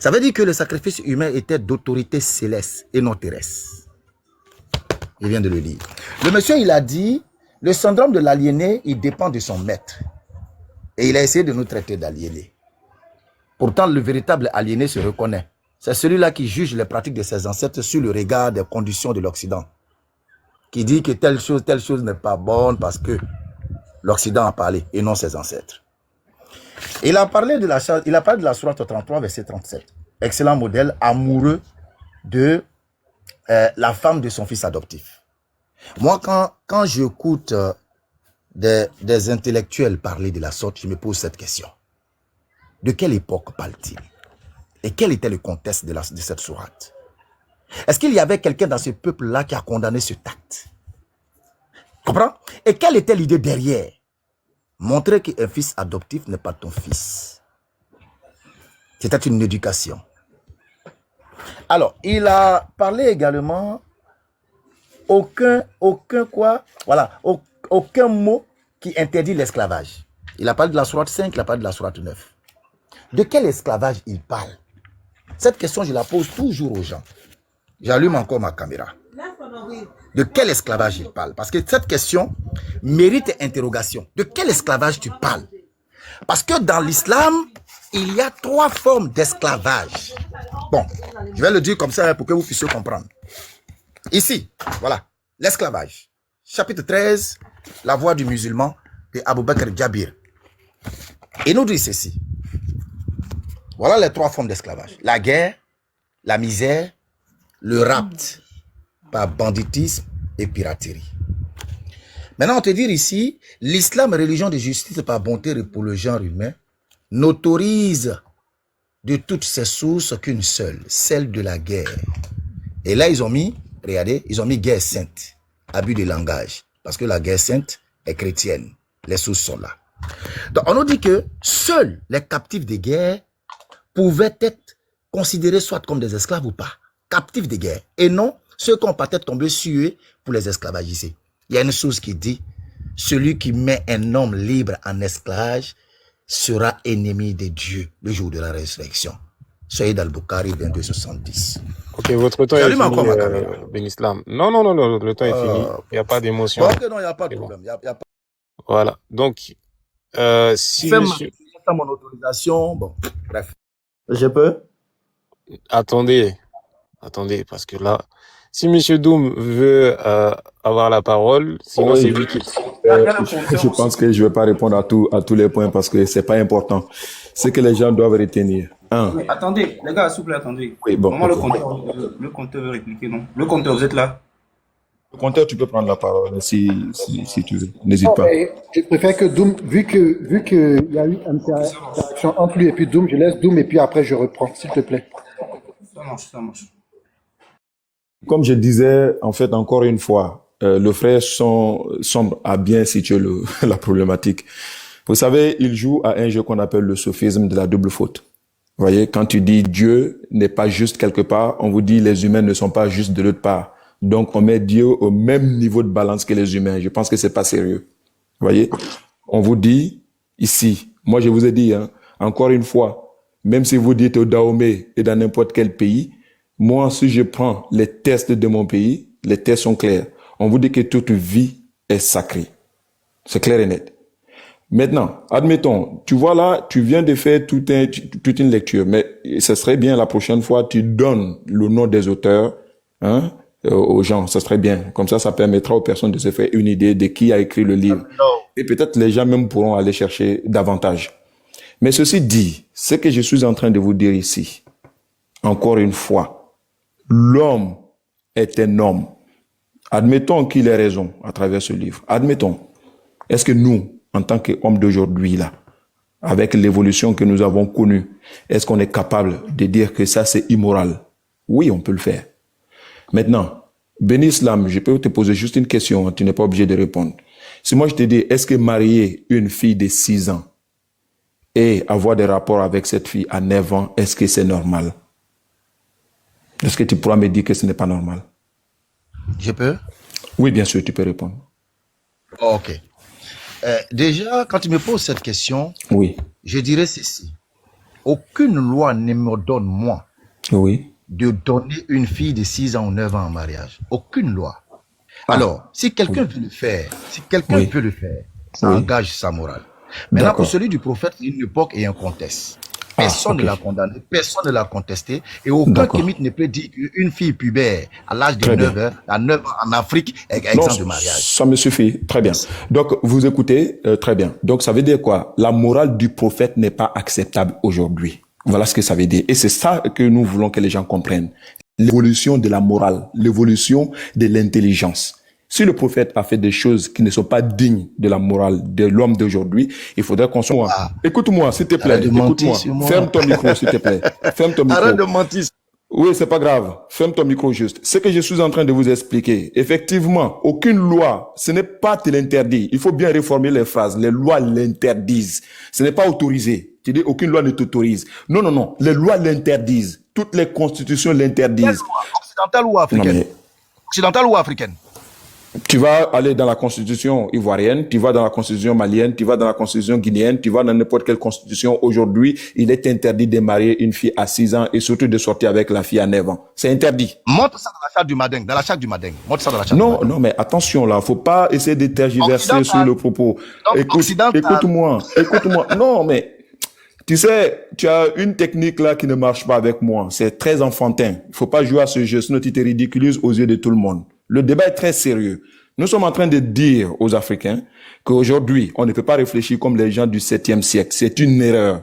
Ça veut dire que le sacrifice humain était d'autorité céleste et non terrestre. Je viens de le lire. Le monsieur, il a dit, le syndrome de l'aliéné, il dépend de son maître. Et il a essayé de nous traiter d'aliénés. Pourtant, le véritable aliéné se reconnaît. c'est celui-là qui juge les pratiques de ses ancêtres sur le regard des conditions de l'Occident. Qui dit que telle chose n'est pas bonne parce que l'Occident a parlé et non ses ancêtres. Il a parlé de la sourate 33, verset 37. Excellent modèle, amoureux de la femme de son fils adoptif. Moi, quand j'écoute des intellectuels parler de la sorte, je me pose cette question. De quelle époque parle-t-il? Et quel était le contexte de cette sourate? Est-ce qu'il y avait quelqu'un dans ce peuple-là qui a condamné ce acte? Comprends? Et quelle était l'idée derrière? Montrer qu'un fils adoptif n'est pas ton fils. C'était une éducation. Alors, il a parlé également aucun mot qui interdit l'esclavage. Il a parlé de la sourate 5, il a parlé de la sourate 9. De quel esclavage il parle? Cette question, je la pose toujours aux gens. J'allume encore ma caméra. De quel esclavage il parle? Parce que cette question mérite interrogation. De quel esclavage tu parles? Parce que dans l'islam, il y a 3 formes d'esclavage. Bon, je vais le dire comme ça pour que vous puissiez comprendre. Ici, voilà, l'esclavage. Chapitre 13, la voix du musulman de Abu Bakr Jabir. Il nous dit ceci. Voilà les 3 formes d'esclavage. La guerre, la misère, le rapt par banditisme et piraterie. Maintenant, on te dit ici, l'islam, religion de justice par bonté pour le genre humain, n'autorise de toutes ces sources qu'une seule, celle de la guerre. Et là, ils ont mis, regardez, ils ont mis guerre sainte, abus de langage, parce que la guerre sainte est chrétienne. Les sources sont là. Donc, on nous dit que seuls les captifs de guerre pouvaient être considérés soit comme des esclaves ou pas. Captifs de guerre. Et non ceux qui ont peut-être tombé sur eux pour les esclavagiser. Il y a une source qui dit, celui qui met un homme libre en esclavage sera ennemi de Dieu le jour de la résurrection. Saïd al-Bukhari 2270. Ok, votre temps est fini, Ben Islam. Non, le temps est fini. Il n'y a pas d'émotion. Ok, non, il n'y a pas de problème. Y a pas... Voilà, donc, si monsieur... mon autorisation, bon, bref. Je peux? Attendez, parce que là, si monsieur Doom veut avoir la parole, sinon oui, c'est lui qui... Je pense que je ne vais pas répondre à tous les points parce que ce n'est pas important. C'est que les gens doivent retenir. Oui, attendez, les gars, s'il vous plaît, attendez. Oui, bon, Comment le compteur veut répliquer, non? Le compteur, vous êtes là? Le compteur, tu peux prendre la parole si tu veux. N'hésite pas. Je préfère que Doom, vu qu'il y a eu une interaction entre lui et puis Doom, je laisse Doom et puis après je reprends, s'il te plaît. Ça marche. Comme je disais, en fait, encore une fois, le frère semble à bien situer la problématique. Vous savez, il joue à un jeu qu'on appelle le sophisme de la double faute. Vous voyez, quand tu dis Dieu n'est pas juste quelque part, on vous dit les humains ne sont pas justes de l'autre part. Donc, on met Dieu au même niveau de balance que les humains. Je pense que c'est pas sérieux. Vous voyez, on vous dit ici, moi je vous ai dit, encore une fois, même si vous dites au Dahomey et dans n'importe quel pays, moi, si je prends les tests de mon pays, les tests sont clairs. On vous dit que toute vie est sacrée. C'est clair et net. Maintenant, admettons, tu vois là, tu viens de faire toute une lecture, mais ce serait bien la prochaine fois, tu donnes le nom des auteurs, aux gens, ça serait bien. Comme ça permettra aux personnes de se faire une idée de qui a écrit le livre. Et peut-être les gens même pourront aller chercher davantage. Mais ceci dit, ce que je suis en train de vous dire ici, encore une fois, l'homme est un homme. Admettons qu'il ait raison à travers ce livre. Admettons. Est-ce que nous, en tant qu'hommes d'aujourd'hui, là, avec l'évolution que nous avons connue, est-ce qu'on est capable de dire que ça, c'est immoral? Oui, on peut le faire. Maintenant, Ben Islam, je peux te poser juste une question, tu n'es pas obligé de répondre. Si moi je te dis, est-ce que marier une fille de 6 ans et avoir des rapports avec cette fille à 9 ans, est-ce que c'est normal? Est-ce que tu pourras me dire que ce n'est pas normal? Je peux? Oui, bien sûr, tu peux répondre. Ok. Déjà, quand tu me poses cette question, oui, je dirais ceci. Aucune loi ne me donne, moi, oui, de donner une fille de 6 ans ou 9 ans en mariage. Aucune loi. Alors, si quelqu'un veut le faire, ça engage sa morale. Maintenant, pour celui du prophète, il y a une époque et un contexte. Personne ok. ne l'a condamné, personne ne l'a contesté, et aucun D'accord. kémite ne peut dire qu'une fille pubère à l'âge de Très 9 bien. ans, à 9 ans en Afrique, est Non, exempt de mariage. ça me suffit. Très bien. Donc, vous écoutez, très bien. Donc, ça veut dire quoi? La morale du prophète n'est pas acceptable aujourd'hui. Voilà ce que ça veut dire. Et c'est ça que nous voulons que les gens comprennent. L'évolution de la morale, l'évolution de l'intelligence. Si le prophète a fait des choses qui ne sont pas dignes de la morale de l'homme d'aujourd'hui, il faudrait qu'on soit... Ah, Écoute-moi, s'il te plaît. arrête de mentir Écoute-moi. sur moi. Ferme ton micro, s'il te plaît. Ferme ton micro. Arrête de mentir. Oui, c'est pas grave. Ferme ton micro juste. Ce que je suis en train de vous expliquer, effectivement, aucune loi, ce n'est pas te l'interdit. Il faut bien réformer les phrases. Les lois l'interdisent. Ce n'est pas autorisé. Tu dis aucune loi ne t'autorise. Non, non, non. Les lois l'interdisent. Toutes les constitutions Quelle l'interdisent. loi? Occidentale ou Non, africaine? mais Occidentale ou africaine? tu vas aller dans la constitution ivoirienne, tu vas dans la constitution malienne, tu vas dans la constitution guinéenne, tu vas dans n'importe quelle constitution. Aujourd'hui, il est interdit de marier une fille à 6 ans et surtout de sortir avec la fille à 9 ans. C'est interdit. Montre ça dans la charte du Madeng, dans la charte du Madeng. Montre ça dans la charte du Non, Madeng. non, mais attention là, faut pas essayer de tergiverser sur Occidental. le propos. Donc, Écoute, occidental. écoute-moi. Non, mais tu sais, tu as une technique là qui ne marche pas avec moi. C'est très enfantin. Il faut pas jouer à ce jeu, sinon tu te ridiculises aux yeux de tout le monde. Le débat est très sérieux. Nous sommes en train de dire aux Africains qu'aujourd'hui, on ne peut pas réfléchir comme les gens du 7e siècle. C'est une erreur.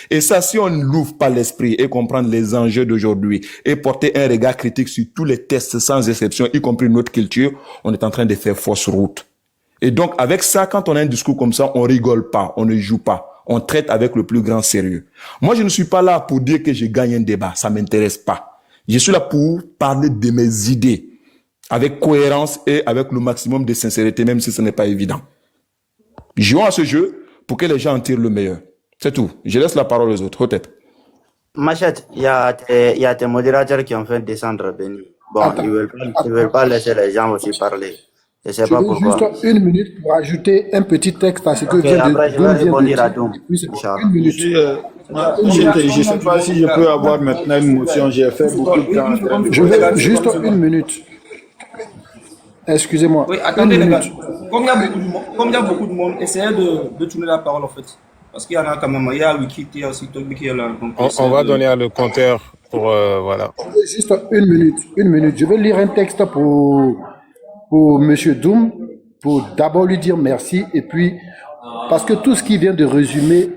Et ça, si on n'ouvre pas l'esprit et comprendre les enjeux d'aujourd'hui et porter un regard critique sur tous les tests sans exception, y compris notre culture, on est en train de faire fausse route. Et donc, avec ça, quand on a un discours comme ça, on rigole pas, on ne joue pas. On traite avec le plus grand sérieux. Moi, je ne suis pas là pour dire que je gagne un débat. Ça m'intéresse pas. Je suis là pour parler de mes idées avec cohérence et avec le maximum de sincérité, même si ce n'est pas évident. Jouons à ce jeu pour que les gens en tirent le meilleur. C'est tout. Je laisse la parole aux autres. Hotep. Machette, il y a tes modérateurs qui ont fait descendre Béni. Bon, Attends, ils veulent pas laisser les gens aussi parler. Je sais je pas veux pourquoi. juste une minute pour ajouter un petit texte à ce que Ok, vient de après je vais Doum vient de répondre à dire. Doum, Et puis c'est bon. Inch'Allah. Une minute. Je ne sais pas si je peux avoir maintenant une motion. J'ai fait beaucoup de temps. Je veux juste une minute. Excusez-moi. Oui, Une attendez les gars. minute. Comme il y a beaucoup de monde, essayez de tourner la parole en fait. Parce qu'il y en a quand même. Il y a Wiki, il y a aussi Toby qui est là. Donc, On va donner à le compteur pour voilà. Je veux juste une minute. Une minute. Je vais lire un texte pour Monsieur Doum, pour d'abord lui dire merci, et puis, parce que tout ce qui vient de résumer,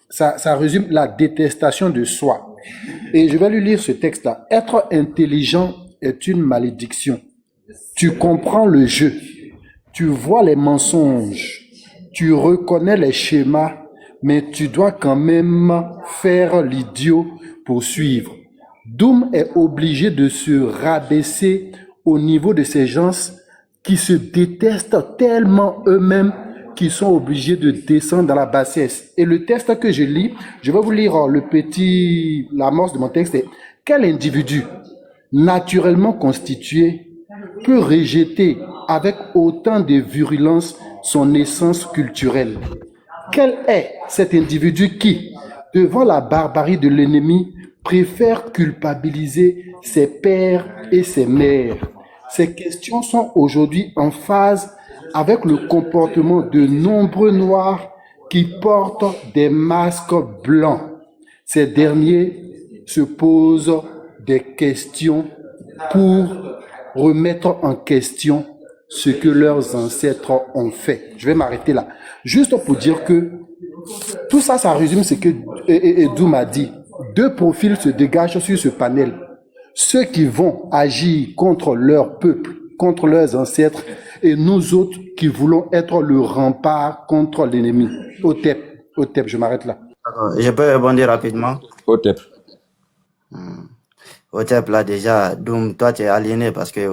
ça résume la détestation de soi. Et je vais lui lire ce texte-là. Être intelligent est une malédiction. Tu comprends le jeu, tu vois les mensonges, tu reconnais les schémas, mais tu dois quand même faire l'idiot pour suivre. Doum est obligé de se rabaisser au niveau de ces gens qui se détestent tellement eux-mêmes qu'ils sont obligés de descendre dans la bassesse. Et le texte que je lis, je vais vous lire l'amorce de mon texte, c'est quel individu naturellement constitué peut rejeter avec autant de virulence son essence culturelle? Quel est cet individu qui, devant la barbarie de l'ennemi, préfère culpabiliser ses pères et ses mères? Ces questions sont aujourd'hui en phase avec le comportement de nombreux Noirs qui portent des masques blancs. Ces derniers se posent des questions pour remettre en question ce que leurs ancêtres ont fait. Je vais m'arrêter là. Juste pour dire que tout ça, ça résume ce que Doum a dit. Deux profils se dégagent sur ce panel. Ceux qui vont agir contre leur peuple, contre leurs ancêtres, et nous autres qui voulons être le rempart contre l'ennemi. Hotep, je m'arrête là. Je peux rebondir rapidement. Hotep. Hotep, là déjà, Doum, toi tu es aliéné parce que